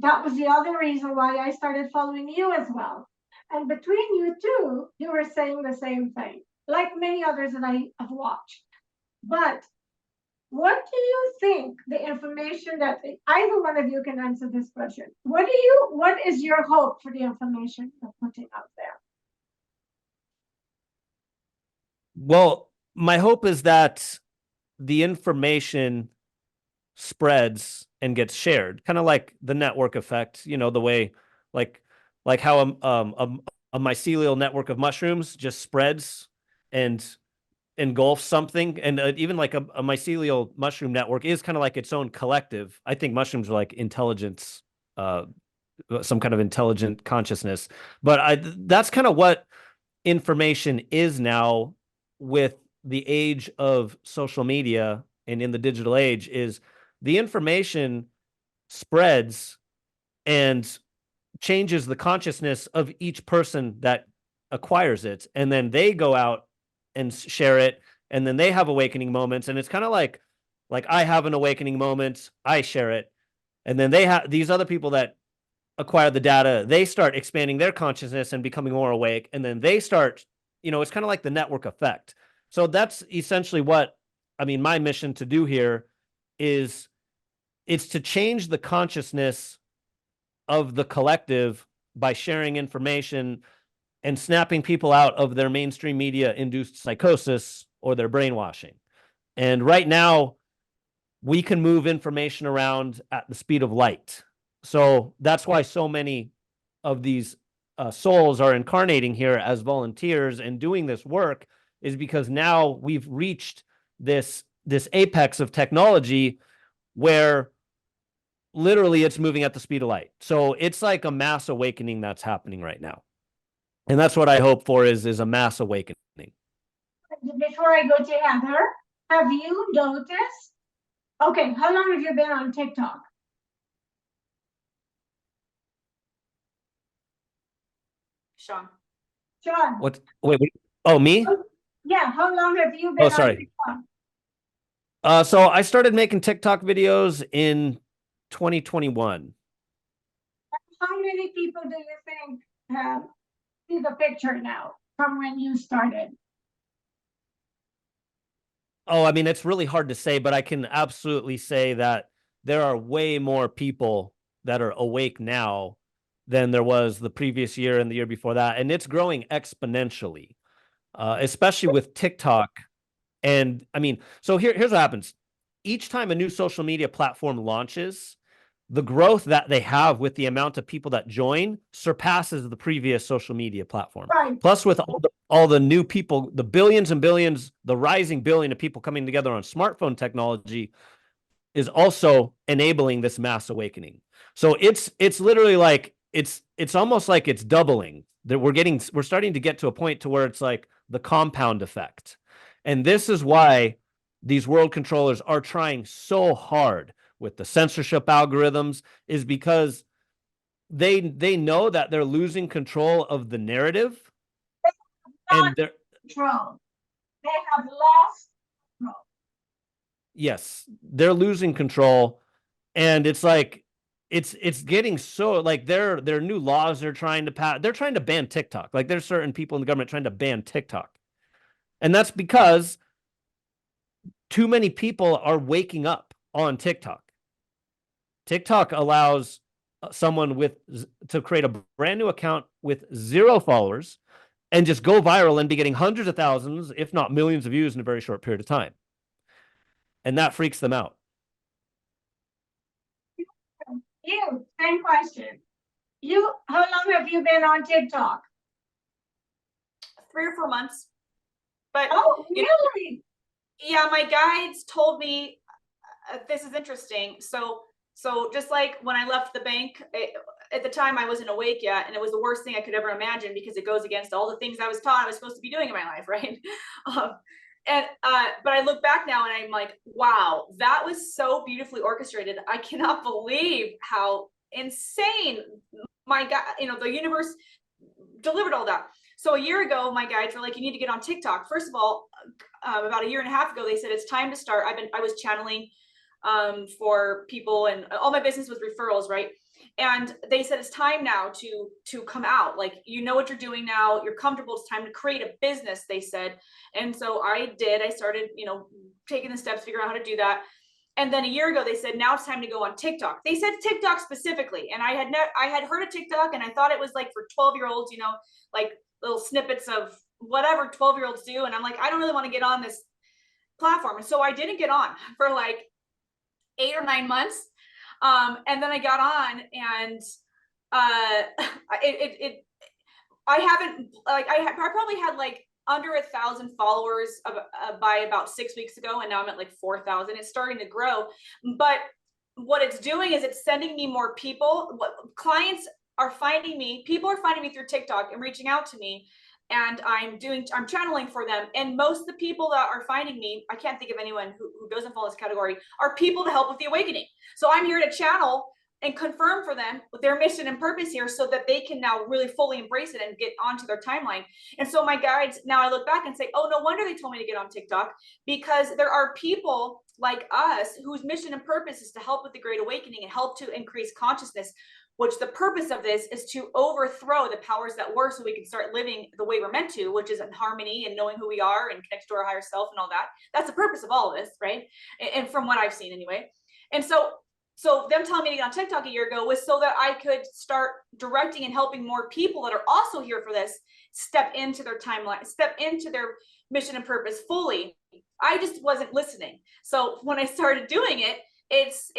that was the other reason why I started following you as well. And between you two, you were saying the same thing, like many others that I have watched. But what do you think the information that either one of you can answer this question? What is your hope for the information you're putting out there? well, my hope is that the information spreads and gets shared, kind of like the network effect, the way like how a mycelial network of mushrooms just spreads and engulfs something. And even like a mycelial mushroom network is kind of like its own collective. I think mushrooms are like intelligence, some kind of intelligent consciousness. But that's kind of what information is now, with the age of social media and in the digital age, is the information spreads and changes the consciousness of each person that acquires it. And then they go out and share it. And then they have awakening moments. And it's kind of like I have an awakening moment, I share it. And then they have these other people that acquire the data, they start expanding their consciousness and becoming more awake. And then they start, it's kind of like the network effect. So that's essentially what, my mission to do here is, it's to change the consciousness of the collective by sharing information and snapping people out of their mainstream media induced psychosis or their brainwashing. And right now, we can move information around at the speed of light. So that's why so many of these souls are incarnating here as volunteers and doing this work, is because now we've reached this apex of technology where literally it's moving at the speed of light. So it's like a mass awakening that's happening right now. And that's what I hope for, is a mass awakening. Before I go to Heather, have you noticed? Okay, how long have you been on TikTok? Sean. Sean. What? Wait. Oh, me? Yeah, how long have you been sorry. on TikTok? So I started making TikTok videos in 2021. How many people do you think see the picture now from when you started? Oh, it's really hard to say, but I can absolutely say that there are way more people that are awake now than there was the previous year and the year before that. And it's growing exponentially, especially with TikTok. And so here's what happens. Each time a new social media platform launches, the growth that they have with the amount of people that join surpasses the previous social media platform. Right. Plus, with all the new people, the billions and billions, the rising billion of people coming together on smartphone technology is also enabling this mass awakening. So it's literally like it's almost like it's doubling. That we're starting to get to a point to where it's like the compound effect. And this is why these world controllers are trying so hard with the censorship algorithms, is because they know that they're losing control of the narrative, Not and they're control. They have lost control. yes, they're losing control, and it's like it's getting so like their new laws they're trying to pass. They're trying to ban TikTok. Like there's certain people in the government trying to ban TikTok, and that's because too many people are waking up on TikTok. TikTok allows someone to create a brand new account with 0 followers and just go viral and be getting hundreds of thousands, if not millions of views in a very short period of time. And that freaks them out. You, same question. How long have you been on TikTok? 3 or 4 months. But Oh, you know, really? yeah, my guides told me this is interesting. So just like when I left the bank, at the time I wasn't awake yet, and it was the worst thing I could ever imagine because it goes against all the things I was taught I was supposed to be doing in my life, right? But I look back now and I'm like, wow, that was so beautifully orchestrated. I cannot believe how insane my God, the universe delivered all that. So a year ago, my guides were like, you need to get on TikTok. First of all, about a year and a half ago, they said it's time to start. I was channeling for people, and all my business was referrals, right? And they said it's time now to come out. Like, you know what you're doing now, you're comfortable, it's time to create a business, they said. And so I started, taking the steps, figuring out how to do that. And then a year ago, they said, now it's time to go on TikTok. They said TikTok specifically. And I had heard of TikTok, and I thought it was like for 12-year-olds, like little snippets of whatever 12-year-olds do. And I'm like, I don't really want to get on this platform. And so I didn't get on for like 8 or 9 months. And then I got on, and I haven't, like, I probably had like under 1,000 followers by about 6 weeks ago, and now I'm at like 4,000. It's starting to grow, but what it's doing is it's sending me more people. What clients are finding me, people are finding me through TikTok and reaching out to me, and I'm channeling for them. And most of the people that are finding me, I can't think of anyone who doesn't fall in this category, are people to help with the awakening. So I'm here to channel and confirm for them their mission and purpose here, so that they can now really fully embrace it and get onto their timeline. And so my guides, now I look back and say, oh, no wonder they told me to get on TikTok, because there are people like us whose mission and purpose is to help with the Great Awakening and help to increase consciousness, which the purpose of this is to overthrow the powers that were, so we can start living the way we're meant to, which is in harmony and knowing who we are and connect to our higher self and all that. That's the purpose of all of this, right? And from what I've seen anyway. And so them telling me to get on TikTok a year ago was so that I could start directing and helping more people that are also here for this step into their timeline, step into their mission and purpose fully. I just wasn't listening. So when I started doing it, it's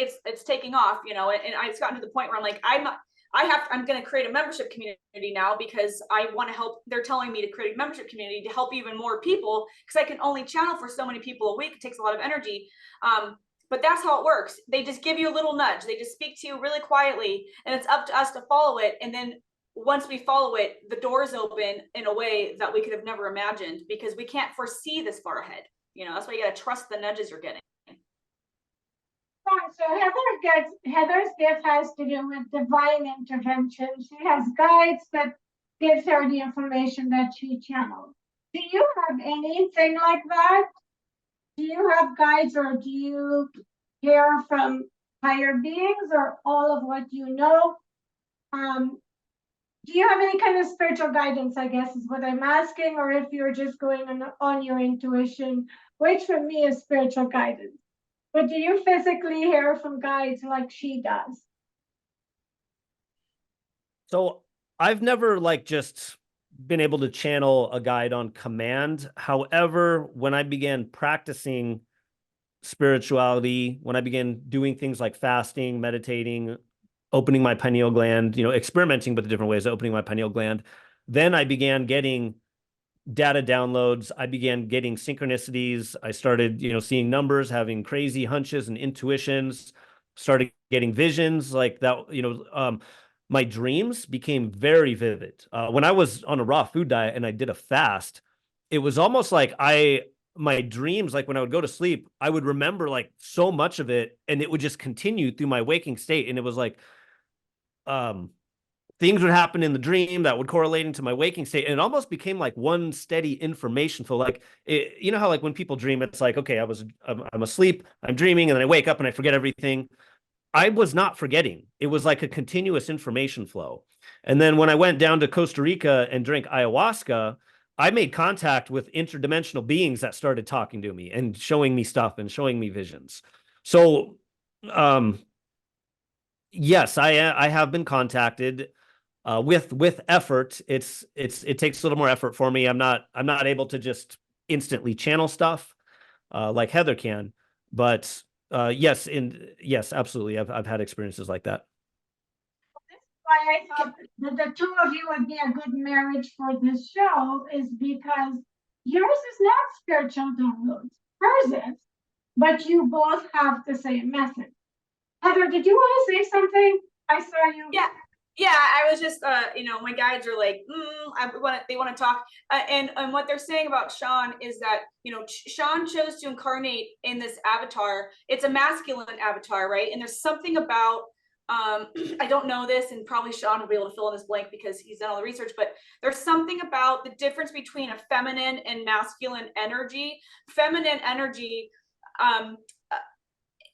taking off, and I've gotten to the point where I'm like, I'm going to create a membership community now, because I want to help. They're telling me to create a membership community to help even more people, because I can only channel for so many people a week. It takes a lot of energy. But that's how it works. They just give you a little nudge. They just speak to you really quietly, and it's up to us to follow it. And then once we follow it, the doors open in a way that we could have never imagined, because we can't foresee this far ahead. That's why you got to trust the nudges you're getting. So Heather's gift has to do with divine intervention. She has guides that gives her the information that she channels. Do you have anything like that? Do you have guides, or do you hear from higher beings, or all of what you know? Do you have any kind of spiritual guidance, I guess is what I'm asking, or if you're just going on your intuition, which for me is spiritual guidance. But do you physically hear from guides like she does? So I've never just been able to channel a guide on command. However, when I began practicing spirituality, when I began doing things like fasting, meditating, opening my pineal gland, experimenting with the different ways of opening my pineal gland, then I began getting data downloads. I began getting synchronicities. I started, seeing numbers, having crazy hunches and intuitions, started getting visions like that. My dreams became very vivid. When I was on a raw food diet and I did a fast, it was almost like my dreams, like when I would go to sleep, I would remember so much of it, and it would just continue through my waking state. And it was things would happen in the dream that would correlate into my waking state. And it almost became like one steady information flow. Like, you know how like when people dream, it's like, okay, I'm asleep, I'm dreaming, and then I wake up and I forget everything. I was not forgetting. It was like a continuous information flow. And then when I went down to Costa Rica and drank ayahuasca, I made contact with interdimensional beings that started talking to me and showing me stuff and showing me visions. So, yes, I have been contacted with effort. It takes a little more effort for me. I'm not able to just instantly channel stuff like Heather can, but yes, absolutely. I've had experiences like that. Why I thought that the two of you would be a good marriage for this show is because yours is not spiritual downloads, hers is, but you both have the same message. Heather, did you want to say something? I saw you. Yeah, I was just, my guides are like, they want to talk. And what they're saying about Sean is that, Sean chose to incarnate in this avatar. It's a masculine avatar, right? And there's something about, I don't know this, and probably Sean will be able to fill in this blank because he's done all the research, but there's something about the difference between a feminine and masculine energy. Feminine energy,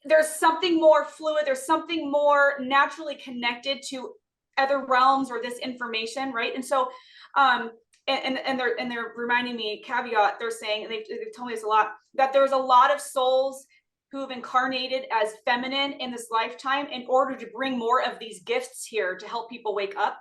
there's something more fluid, there's something more naturally connected to other realms or this information, right? And so and they're reminding me, caveat, they're saying, and they've told me this a lot, that there's a lot of souls who have incarnated as feminine in this lifetime in order to bring more of these gifts here to help people wake up.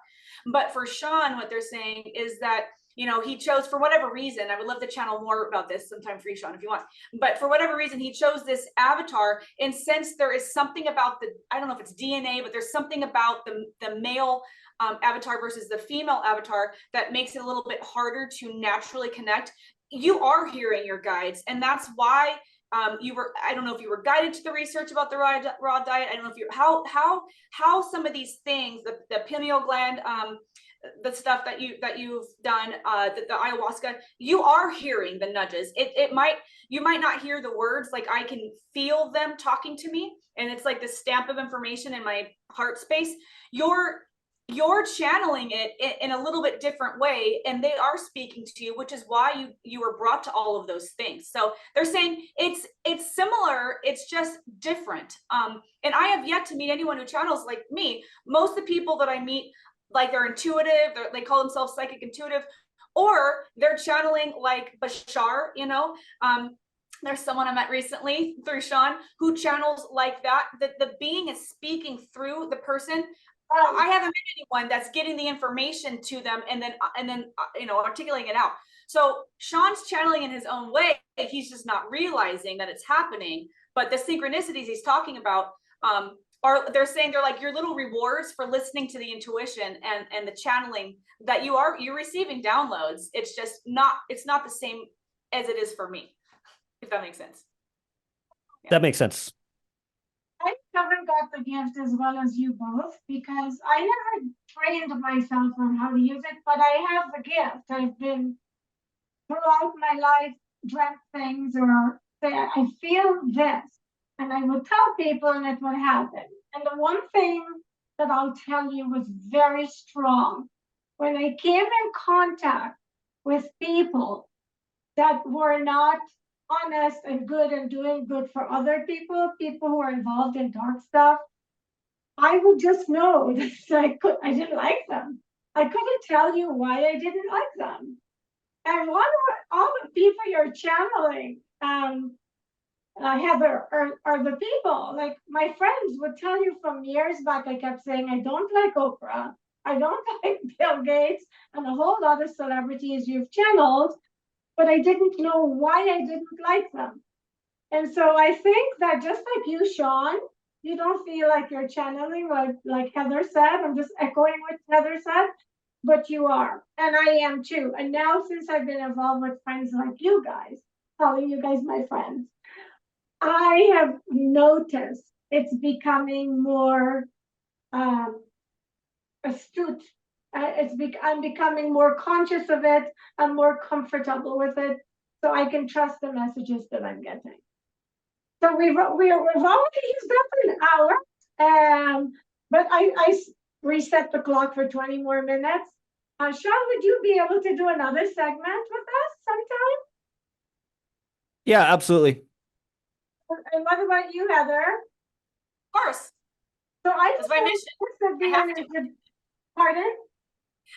But for Sean, what they're saying is that he chose, for whatever reason, I would love to channel more about this sometime for you, Sean, if you want, but for whatever reason, he chose this avatar. And since there is something about I don't know if it's DNA, but there's something about the male avatar versus the female avatar that makes it a little bit harder to naturally connect. You are hearing your guides, and that's why I don't know if you were guided to the research about the raw diet. I don't know if how some of these things, the pineal gland, the stuff that you've done, the ayahuasca, you are hearing the nudges. You might not hear the words, like I can feel them talking to me, and it's like this stamp of information in my heart space. You're channeling it in a little bit different way, and they are speaking to you, which is why you were brought to all of those things. So they're saying it's similar, it's just different. And I have yet to meet anyone who channels like me. Most of the people that I meet, like, they're intuitive, they call themselves psychic intuitive, or they're channeling like Bashar. There's someone I met recently through Sean who channels like that the being is speaking through the person. I haven't met anyone that's getting the information to them and then articulating it out. So Sean's channeling in his own way. He's just not realizing that it's happening. But the synchronicities he's talking about they're saying they're like your little rewards for listening to the intuition and the channeling that you're receiving downloads. It's just not the same as it is for me, if that makes sense. Yeah. That makes sense. I haven't got the gift as well as you both because I never trained myself on how to use it, but I have the gift. I've been throughout my life dreamt things or say I feel this, and I would tell people and it would happen. And the one thing that I'll tell you was very strong when I came in contact with people that were not honest and good and doing good for other people who are involved in dark stuff, I would just know that I didn't like them. I couldn't tell you why I didn't like them. And all the people you're channeling, Heather, are the people. Like my friends would tell you from years back, I kept saying, I don't like Oprah, I don't like Bill Gates, and a whole lot of celebrities you've channeled, but I didn't know why I didn't like them. And so I think that just like you, Sean, you don't feel like you're channeling like Heather said. I'm just echoing what Heather said, but you are. And I am too. And now since I've been involved with friends like you guys, calling you guys my friends, I have noticed it's becoming more astute. I'm becoming more conscious of it. I'm more comfortable with it, so I can trust the messages that I'm getting. So we've already used up an hour, but reset the clock for 20 more minutes. Sean, would you be able to do another segment with us sometime? Yeah, absolutely. And what about you, Heather? Of course, So I that's my mission. I have to. Pardon?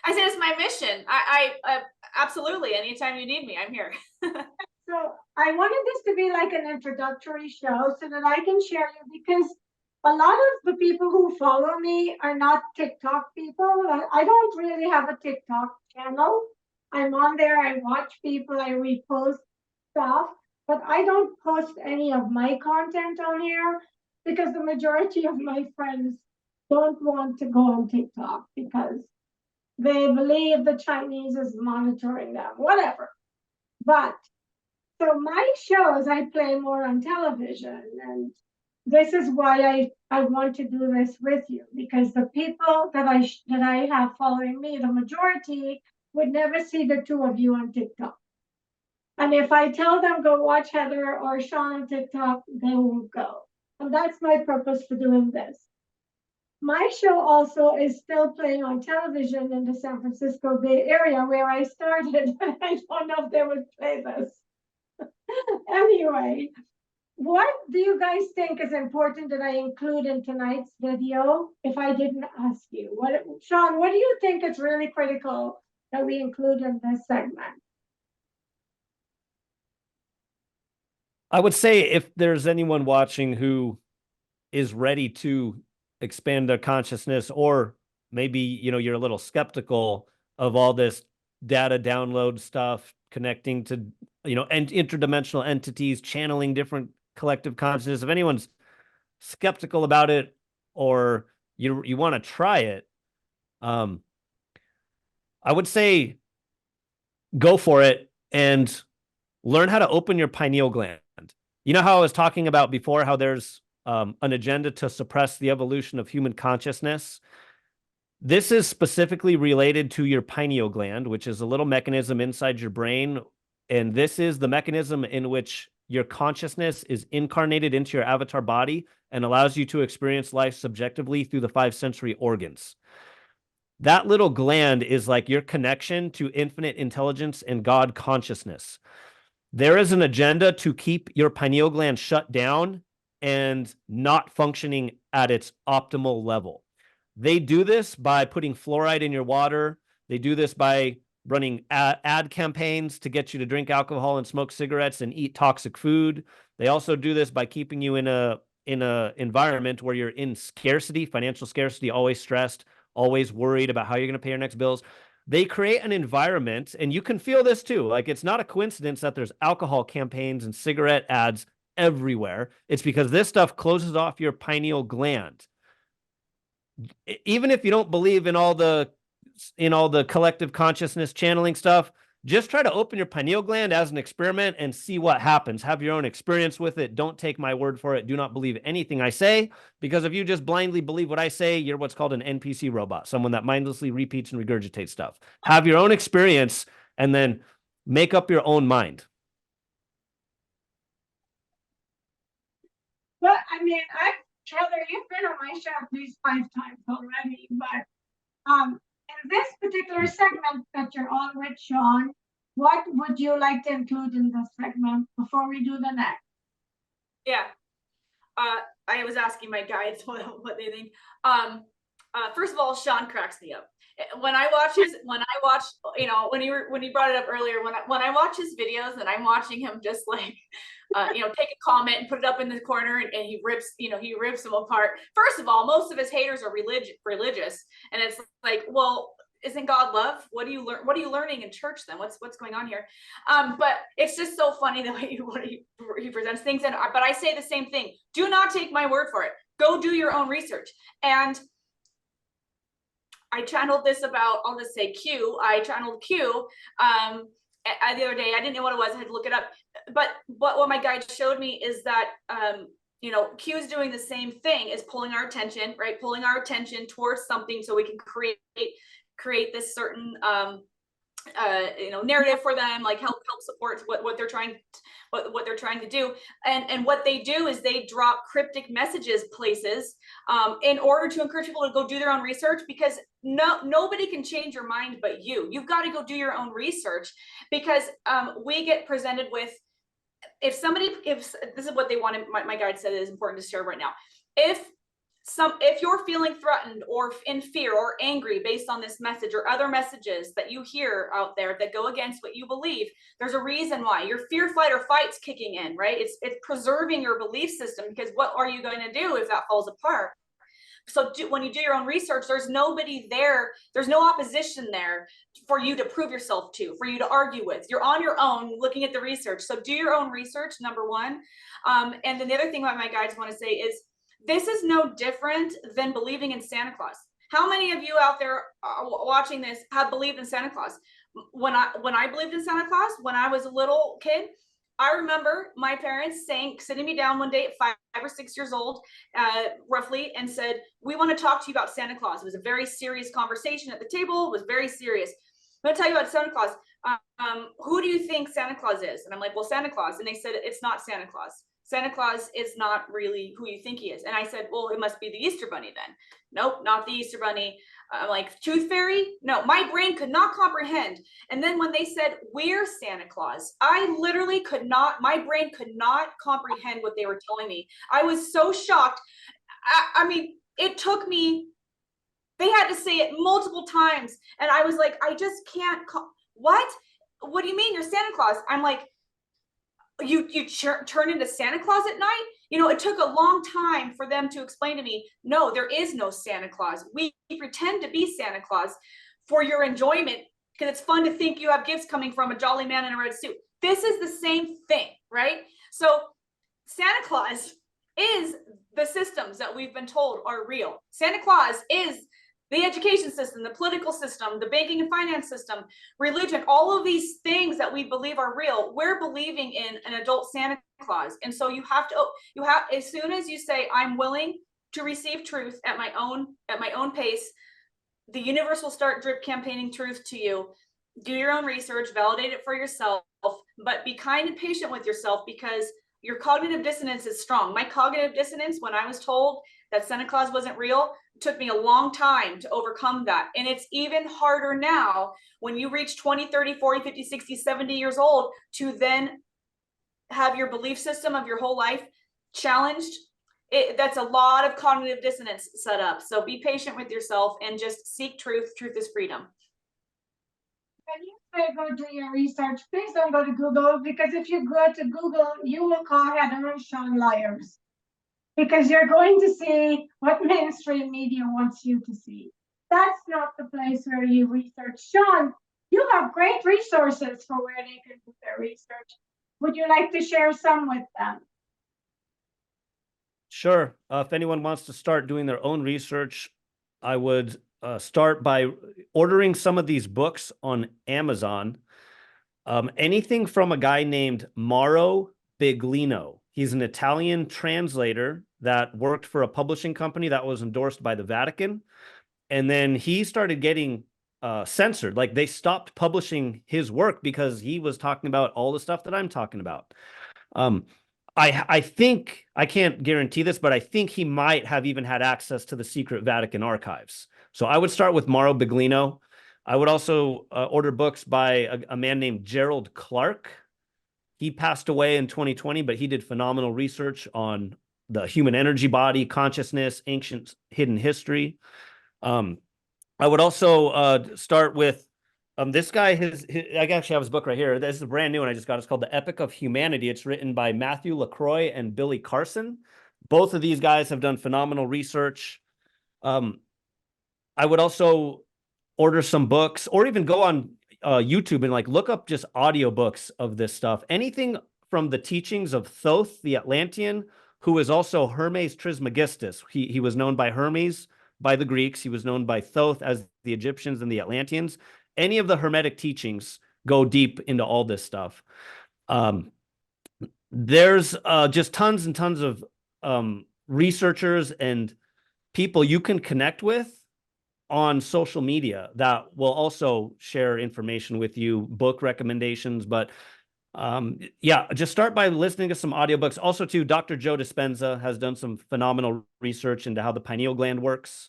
I said it's my mission. I absolutely. Anytime you need me, I'm here. So I wanted this to be like an introductory show so that I can share you, because a lot of the people who follow me are not TikTok people. I don't really have a TikTok channel. I'm on there, I watch people, I repost stuff, but I don't post any of my content on here because the majority of my friends don't want to go on TikTok because they believe the Chinese is monitoring them, whatever. But so my shows I play more on television, and this is why I want to do this with you, because the people that I have following me, the majority would never see the two of you on TikTok. And if I tell them go watch Heather or Sean on TikTok, they won't go. And that's my purpose for doing this. My show also is still playing on television in the San Francisco Bay Area where I started. I don't know if they would play this. Anyway, what do you guys think is important that I include in tonight's video if I didn't ask you? Sean, what do you think is really critical that we include in this segment? I would say if there's anyone watching who is ready to expand their consciousness, or maybe, you're a little skeptical of all this data download stuff, connecting to, and interdimensional entities, channeling different collective consciousness. If anyone's skeptical about it, or you want to try it, I would say go for it and learn how to open your pineal gland. You know how I was talking about before, how there's an agenda to suppress the evolution of human consciousness? This is specifically related to your pineal gland, which is a little mechanism inside your brain. And this is the mechanism in which your consciousness is incarnated into your avatar body and allows you to experience life subjectively through the 5 sensory organs. That little gland is like your connection to infinite intelligence and God consciousness. There is an agenda to keep your pineal gland shut down and not functioning at its optimal level. They do this by putting fluoride in your water. They do this by running ad campaigns to get you to drink alcohol and smoke cigarettes and eat toxic food. They also do this by keeping you in a environment where you're in scarcity, financial scarcity, always stressed, always worried about how you're going to pay your next bills. They create an environment, and you can feel this too. Like, it's not a coincidence that there's alcohol campaigns and cigarette ads everywhere. It's because this stuff closes off your pineal gland. Even if you don't believe in all the collective consciousness channeling stuff, just try to open your pineal gland as an experiment and see what happens. Have your own experience with it. Don't take my word for it. Do not believe anything I say, because if you just blindly believe what I say, you're what's called an NPC robot, someone that mindlessly repeats and regurgitates stuff. Have your own experience and then make up your own mind. Well, I mean, Heather, you've been on my show at least 5 times already, but in this particular segment that you're on with Sean, what would you like to include in this segment before we do the next? Yeah. I was asking my guides what they think. First of all, Sean cracks me up. When I watch, when you brought it up earlier, when I watch his videos and I'm watching him just like, take a comment and put it up in the corner, and he rips them apart. First of all, most of his haters are religious, and it's like, well, isn't God love? What are you learning in church then? What's going on here? But it's just so funny the way he presents things. But I say the same thing. Do not take my word for it. Go do your own research. And I channeled this about, I'll just say Q. I channeled Q the other day. I didn't know what it was. I had to look it up. But what my guide showed me is that Q is doing the same thing, is pulling our attention, right? Pulling our attention towards something so we can create this certain narrative for them, like help support what they're trying to do. And what they do is they drop cryptic messages places in order to encourage people to go do their own research, because nobody can change your mind but you've got to go do your own research, because we get presented with, if this is what they wanted, my guide said it is important to share right now. If you're feeling threatened or in fear or angry based on this message or other messages that you hear out there that go against what you believe, there's a reason why. Your fear, flight, or fight's kicking in, right? It's preserving your belief system, because what are you going to do if that falls apart? So when you do your own research, there's nobody there, there's no opposition there for you to prove yourself to, for you to argue with. You're on your own looking at the research. So do your own research, number one. And then the other thing that my guides want to say is, this is no different than believing in Santa Claus. How many of you out there watching this have believed in Santa Claus? When I believed in Santa Claus, when I was a little kid, I remember my parents sitting me down one day at 5 or 6 years old, roughly, and said, we want to talk to you about Santa Claus. It was a very serious conversation at the table. It was very serious. I'm going to tell you about Santa Claus. Who do you think Santa Claus is? And I'm like, well, Santa Claus. And they said, it's not Santa Claus. Santa Claus is not really who you think he is. And I said, well, it must be the Easter Bunny then. Nope, not the Easter Bunny. I'm like, Tooth Fairy? No, my brain could not comprehend. And then when they said, we're Santa Claus, I literally my brain could not comprehend what they were telling me. I was so shocked. I mean, it took me, they had to say it multiple times. And I was like, I just can't, what? What do you mean you're Santa Claus? I'm like, you turn into Santa Claus at night? It took a long time for them to explain to me, no, there is no Santa Claus. We pretend to be Santa Claus for your enjoyment, because it's fun to think you have gifts coming from a jolly man in a red suit. This is the same thing, right? So Santa Claus is the systems that we've been told are real. Santa Claus is the education system, the political system, the banking and finance system, religion, all of these things that we believe are real, we're believing in an adult Santa Claus. And so you have, as soon as you say, I'm willing to receive truth at my own pace, the universe will start drip campaigning truth to you. Do your own research, validate it for yourself, but be kind and patient with yourself, because your cognitive dissonance is strong. My cognitive dissonance, when I was told that Santa Claus wasn't real, took me a long time to overcome that. And it's even harder now when you reach 20, 30, 40, 50, 60, 70 years old to then have your belief system of your whole life challenged. That's a lot of cognitive dissonance set up. So be patient with yourself and just seek truth. Truth is freedom. When you say go do your research, please don't go to Google, because if you go to Google, you will call Heather and Sean liars, because you're going to see what mainstream media wants you to see. That's not the place where you research. Sean, you have great resources for where they can do their research. Would you like to share some with them? Sure. If anyone wants to start doing their own research, I would start by ordering some of these books on Amazon. Anything from a guy named Mauro Biglino. He's an Italian translator that worked for a publishing company that was endorsed by the Vatican. And then he started getting censored. Like, they stopped publishing his work because he was talking about all the stuff that I'm talking about. I think, I can't guarantee this, but I think he might have even had access to the secret Vatican archives. So I would start with Mauro Biglino. I would also order books by a man named Gerald Clark. He passed away in 2020, but he did phenomenal research on the human energy body, consciousness, ancient hidden history. I would also start with this guy. I actually have his book right here. This is a brand new one I just got. It's called The Epic of Humanity. It's written by Matthew LaCroix and Billy Carson. Both of these guys have done phenomenal research. I would also order some books, or even go on YouTube and look up just audiobooks of this stuff. Anything from the teachings of Thoth, the Atlantean, who is also Hermes Trismegistus. He was known by Hermes by the Greeks. He was known by Thoth as the Egyptians and the Atlanteans. Any of the Hermetic teachings go deep into all this stuff. There's just tons and tons of researchers and people you can connect with on social media that will also share information with you, book recommendations. But yeah, just start by listening to some audiobooks. Also, too, Dr. Joe Dispenza has done some phenomenal research into how the pineal gland works.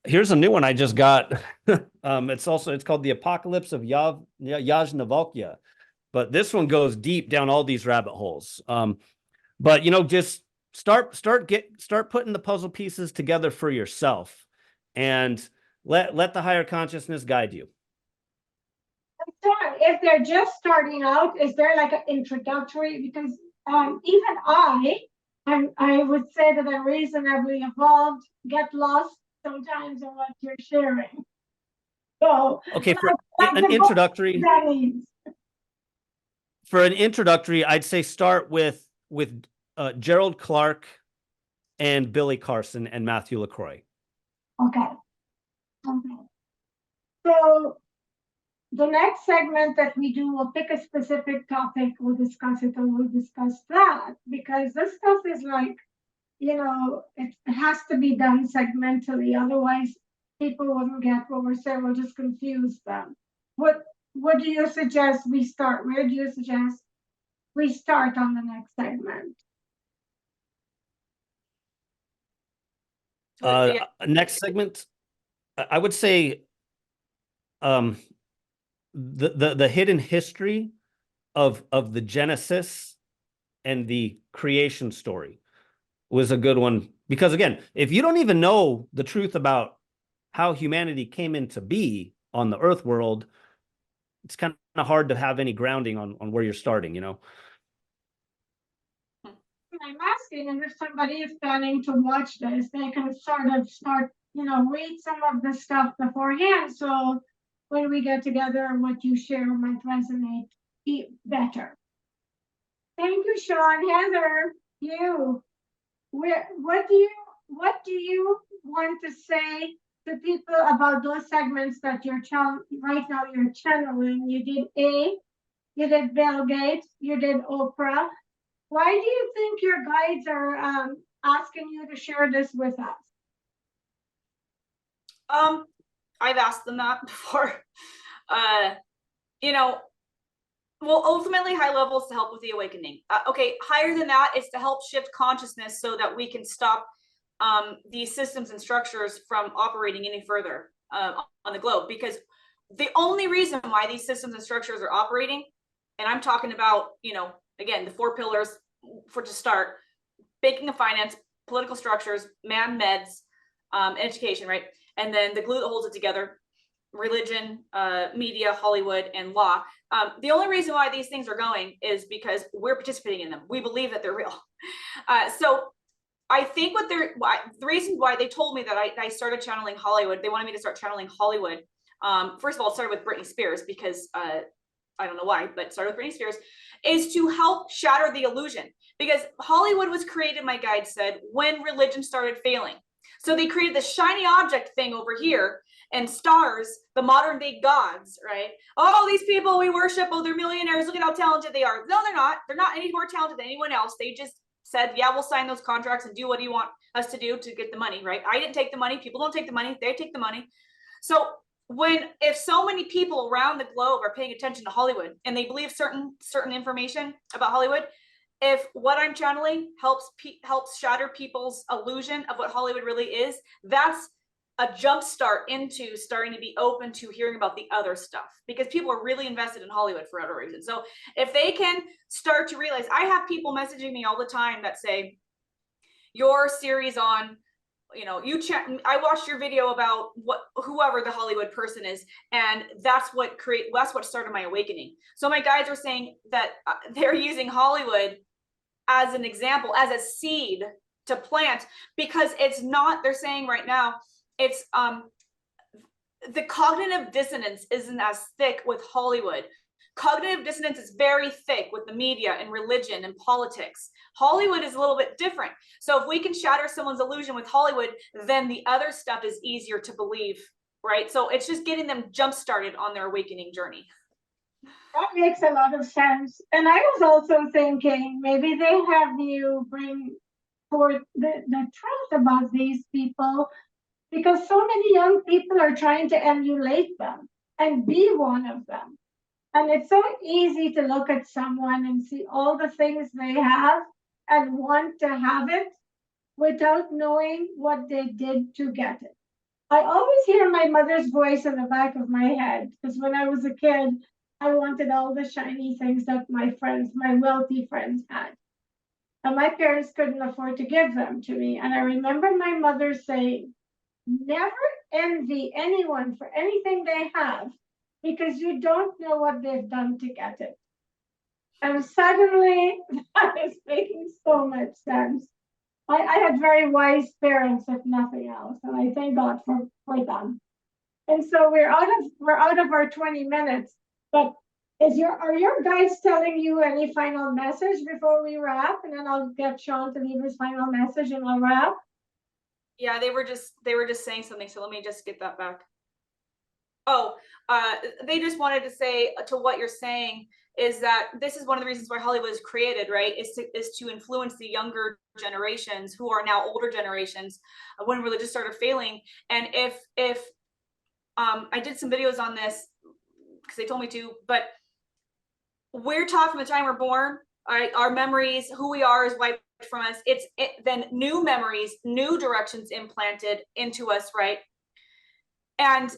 Here's a new one I just got. It's called The Apocalypse of Yajnavalkya. But this one goes deep down all these rabbit holes. But just start putting the puzzle pieces together for yourself, and let the higher consciousness guide you. If they're just starting out, is there like an introductory? Because even I would say that I'm reasonably evolved, get lost sometimes in what you're sharing. So okay, for an introductory, I'd say start with Gerald Clark and Billy Carson and Matthew LaCroix. Okay. So the next segment that we do, we'll pick a specific topic, we'll discuss it, and we'll discuss that, because this stuff is like, it has to be done segmentally, otherwise people wouldn't get what we're saying, we'll just confuse them. What do you suggest we start? Where do you suggest we start on the next segment? Next segment, I would say the hidden history of the Genesis and the creation story was a good one, because again, if you don't even know the truth about how humanity came into be on the earth world, it's kind of hard to have any grounding on where you're starting. I'm asking, and if somebody is planning to watch this, they can sort of start, read some of the stuff beforehand, so when we get together, what you share might resonate better. Thank you, Sean. Heather, what do you want to say to people about those segments that you're right now you're channeling? You did Bill Gates, you did Oprah. Why do you think your guides are asking you to share this with us? I've asked them that before. Well, ultimately high levels to help with the awakening. Okay, higher than that is to help shift consciousness so that we can stop these systems and structures from operating any further on the globe. Because the only reason why these systems and structures are operating, and I'm talking about, again, the 4 pillars to start, banking and finance, political structures, meds, education, right? And then the glue that holds it together, religion, media, Hollywood, and law. The only reason why these things are going is because we're participating in them. We believe that they're real. So I think the reason why they told me that I started channeling Hollywood, they wanted me to start channeling Hollywood. First of all, it started with Britney Spears because I don't know why, but started with Britney Spears, is to help shatter the illusion. Because Hollywood was created, my guide said, when religion started failing. So they created this shiny object thing over here and stars, the modern day gods, right? Oh, these people we worship, oh, they're millionaires. Look at how talented they are. No, they're not. They're not any more talented than anyone else. They just said, yeah, we'll sign those contracts and do what you want us to do to get the money, right? I didn't take the money. People don't take the money. They take the money. So if so many people around the globe are paying attention to Hollywood and they believe certain information about Hollywood, if what I'm channeling helps shatter people's illusion of what Hollywood really is, that's a jump start into starting to be open to hearing about the other stuff, because people are really invested in Hollywood for other reasons. So if they can start to realize, I have people messaging me all the time that say, your series on, I watched your video about whoever the Hollywood person is, and that's what started my awakening. So my guides are saying that they're using Hollywood as an example, as a seed to plant, because it's not, they're saying right now, it's the cognitive dissonance isn't as thick with Hollywood. Cognitive dissonance is very thick with the media and religion and politics. Hollywood is a little bit different. So if we can shatter someone's illusion with Hollywood, then the other stuff is easier to believe, right? So it's just getting them jump started on their awakening journey. That makes a lot of sense. And I was also thinking maybe they have you bring forth the truth about these people because so many young people are trying to emulate them and be one of them. And it's so easy to look at someone and see all the things they have and want to have it without knowing what they did to get it. I always hear my mother's voice in the back of my head because when I was a kid, I wanted all the shiny things that my friends, my wealthy friends had. And my parents couldn't afford to give them to me. And I remember my mother saying, never envy anyone for anything they have because you don't know what they've done to get it. And suddenly that is making so much sense. I had very wise parents, if nothing else, and I thank God for them. And so we're out of our 20 minutes. But are your guys telling you any final message before we wrap? And then I'll get Sean to leave his final message and I'll wrap. Yeah, they were just saying something. So let me just get that back. Oh, they just wanted to say to what you're saying is that this is one of the reasons why Hollywood was created, right? Is to influence the younger generations who are now older generations when religion started failing. And if I did some videos on this because they told me to, but we're taught from the time we're born, our memories, who we are is wiped from us. Then new memories, new directions implanted into us, right? And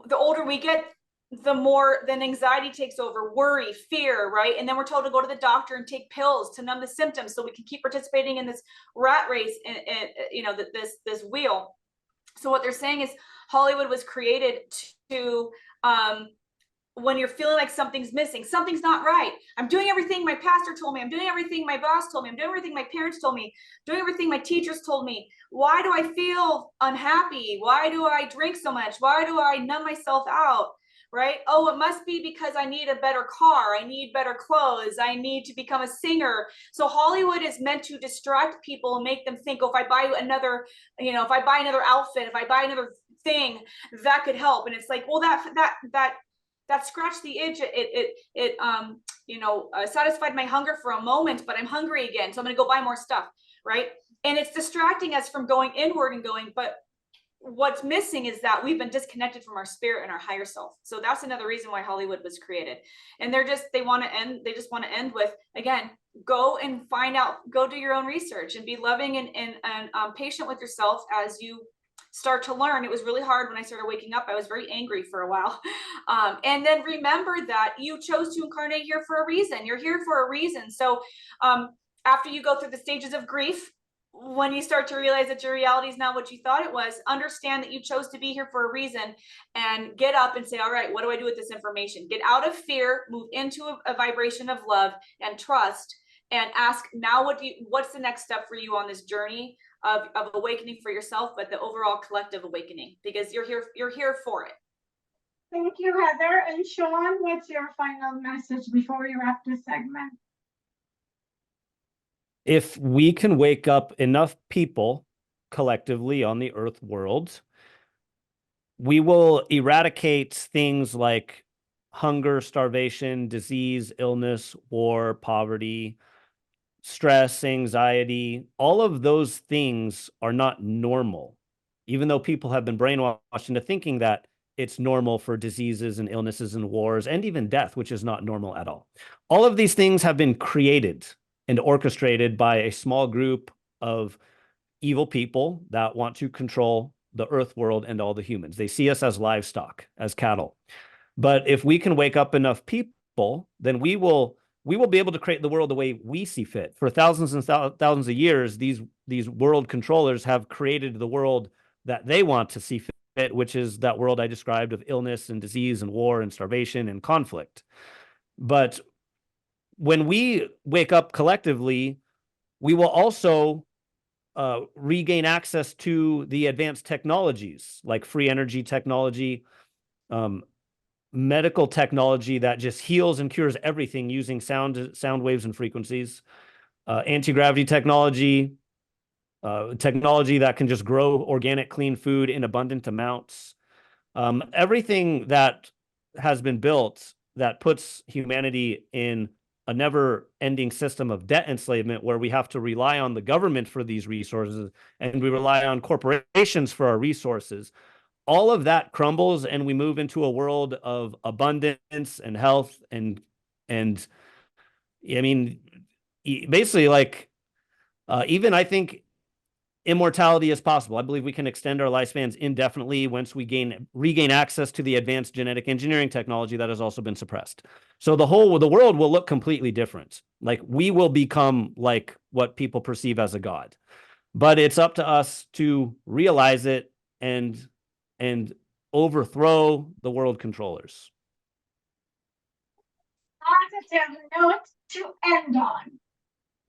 the older we get, the more then anxiety takes over, worry, fear, right? And then we're told to go to the doctor and take pills to numb the symptoms so we can keep participating in this rat race and this wheel. So what they're saying is Hollywood was created to when you're feeling like something's missing, something's not right. I'm doing everything my pastor told me. I'm doing everything my boss told me. I'm doing everything my parents told me. Doing everything my teachers told me. Why do I feel unhappy? Why do I drink so much? Why do I numb myself out? Right? Oh, it must be because I need a better car. I need better clothes. I need to become a singer. So Hollywood is meant to distract people and make them think, oh, if I buy another, if I buy another outfit, if I buy another thing, that could help. And it's like, well, that scratched the itch. It satisfied my hunger for a moment, but I'm hungry again. So I'm going to go buy more stuff. Right. And it's distracting us from going inward and going, but what's missing is that we've been disconnected from our spirit and our higher self. So that's another reason why Hollywood was created. And they just want to end with, again, go and find out, go do your own research and be loving and patient with yourself as you start to learn. It was really hard when I started waking up. I was very angry for a while. And then remember that you chose to incarnate here for a reason. You're here for a reason. So after you go through the stages of grief, when you start to realize that your reality is not what you thought it was, understand that you chose to be here for a reason and get up and say, all right, what do I do with this information? Get out of fear, move into a vibration of love and trust, and ask now, what's the next step for you on this journey of awakening for yourself, but the overall collective awakening, because you're here for it. Thank you, Heather. And Sean, what's your final message before we wrap this segment? If we can wake up enough people collectively on the earth world, we will eradicate things like hunger, starvation, disease, illness, war, poverty, stress, anxiety. All of those things are not normal, even though people have been brainwashed into thinking that it's normal for diseases and illnesses and wars and even death, which is not normal at all. All of these things have been created and orchestrated by a small group of evil people that want to control the earth world and all the humans. They see us as livestock, as cattle. But if we can wake up enough people, then we will be able to create the world the way we see fit. For thousands and thousands of years, these world controllers have created the world that they want to see fit, which is that world I described of illness and disease and war and starvation and conflict. But when we wake up collectively, we will also regain access to the advanced technologies like free energy technology, medical technology that just heals and cures everything using sound waves and frequencies, anti-gravity technology, technology that can just grow organic, clean food in abundant amounts. Everything that has been built that puts humanity in a never-ending system of debt enslavement where we have to rely on the government for these resources and we rely on corporations for our resources. All of that crumbles and we move into a world of abundance and health and I mean, basically like even I think immortality is possible. I believe we can extend our lifespans indefinitely once we regain access to the advanced genetic engineering technology that has also been suppressed. So the world will look completely different. Like we will become like what people perceive as a god. But it's up to us to realize it and overthrow the world controllers. Positive note to end on.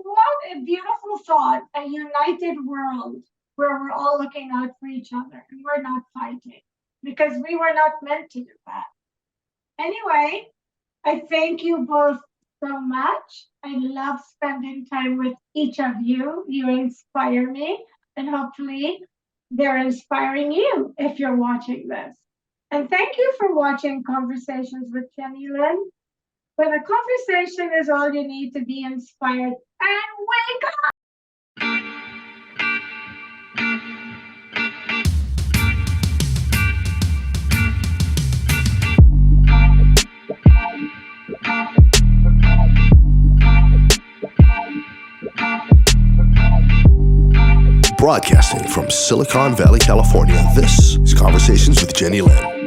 What a beautiful thought, a united world where we're all looking out for each other and we're not fighting because we were not meant to do that. Anyway, I thank you both so much. I love spending time with each of you. You inspire me, and hopefully they're inspiring you if you're watching this. And thank you for watching Conversations with Jennylyn. When a conversation is all you need to be inspired and wake up. Broadcasting from Silicon Valley, California, this is Conversations with Jennylyn.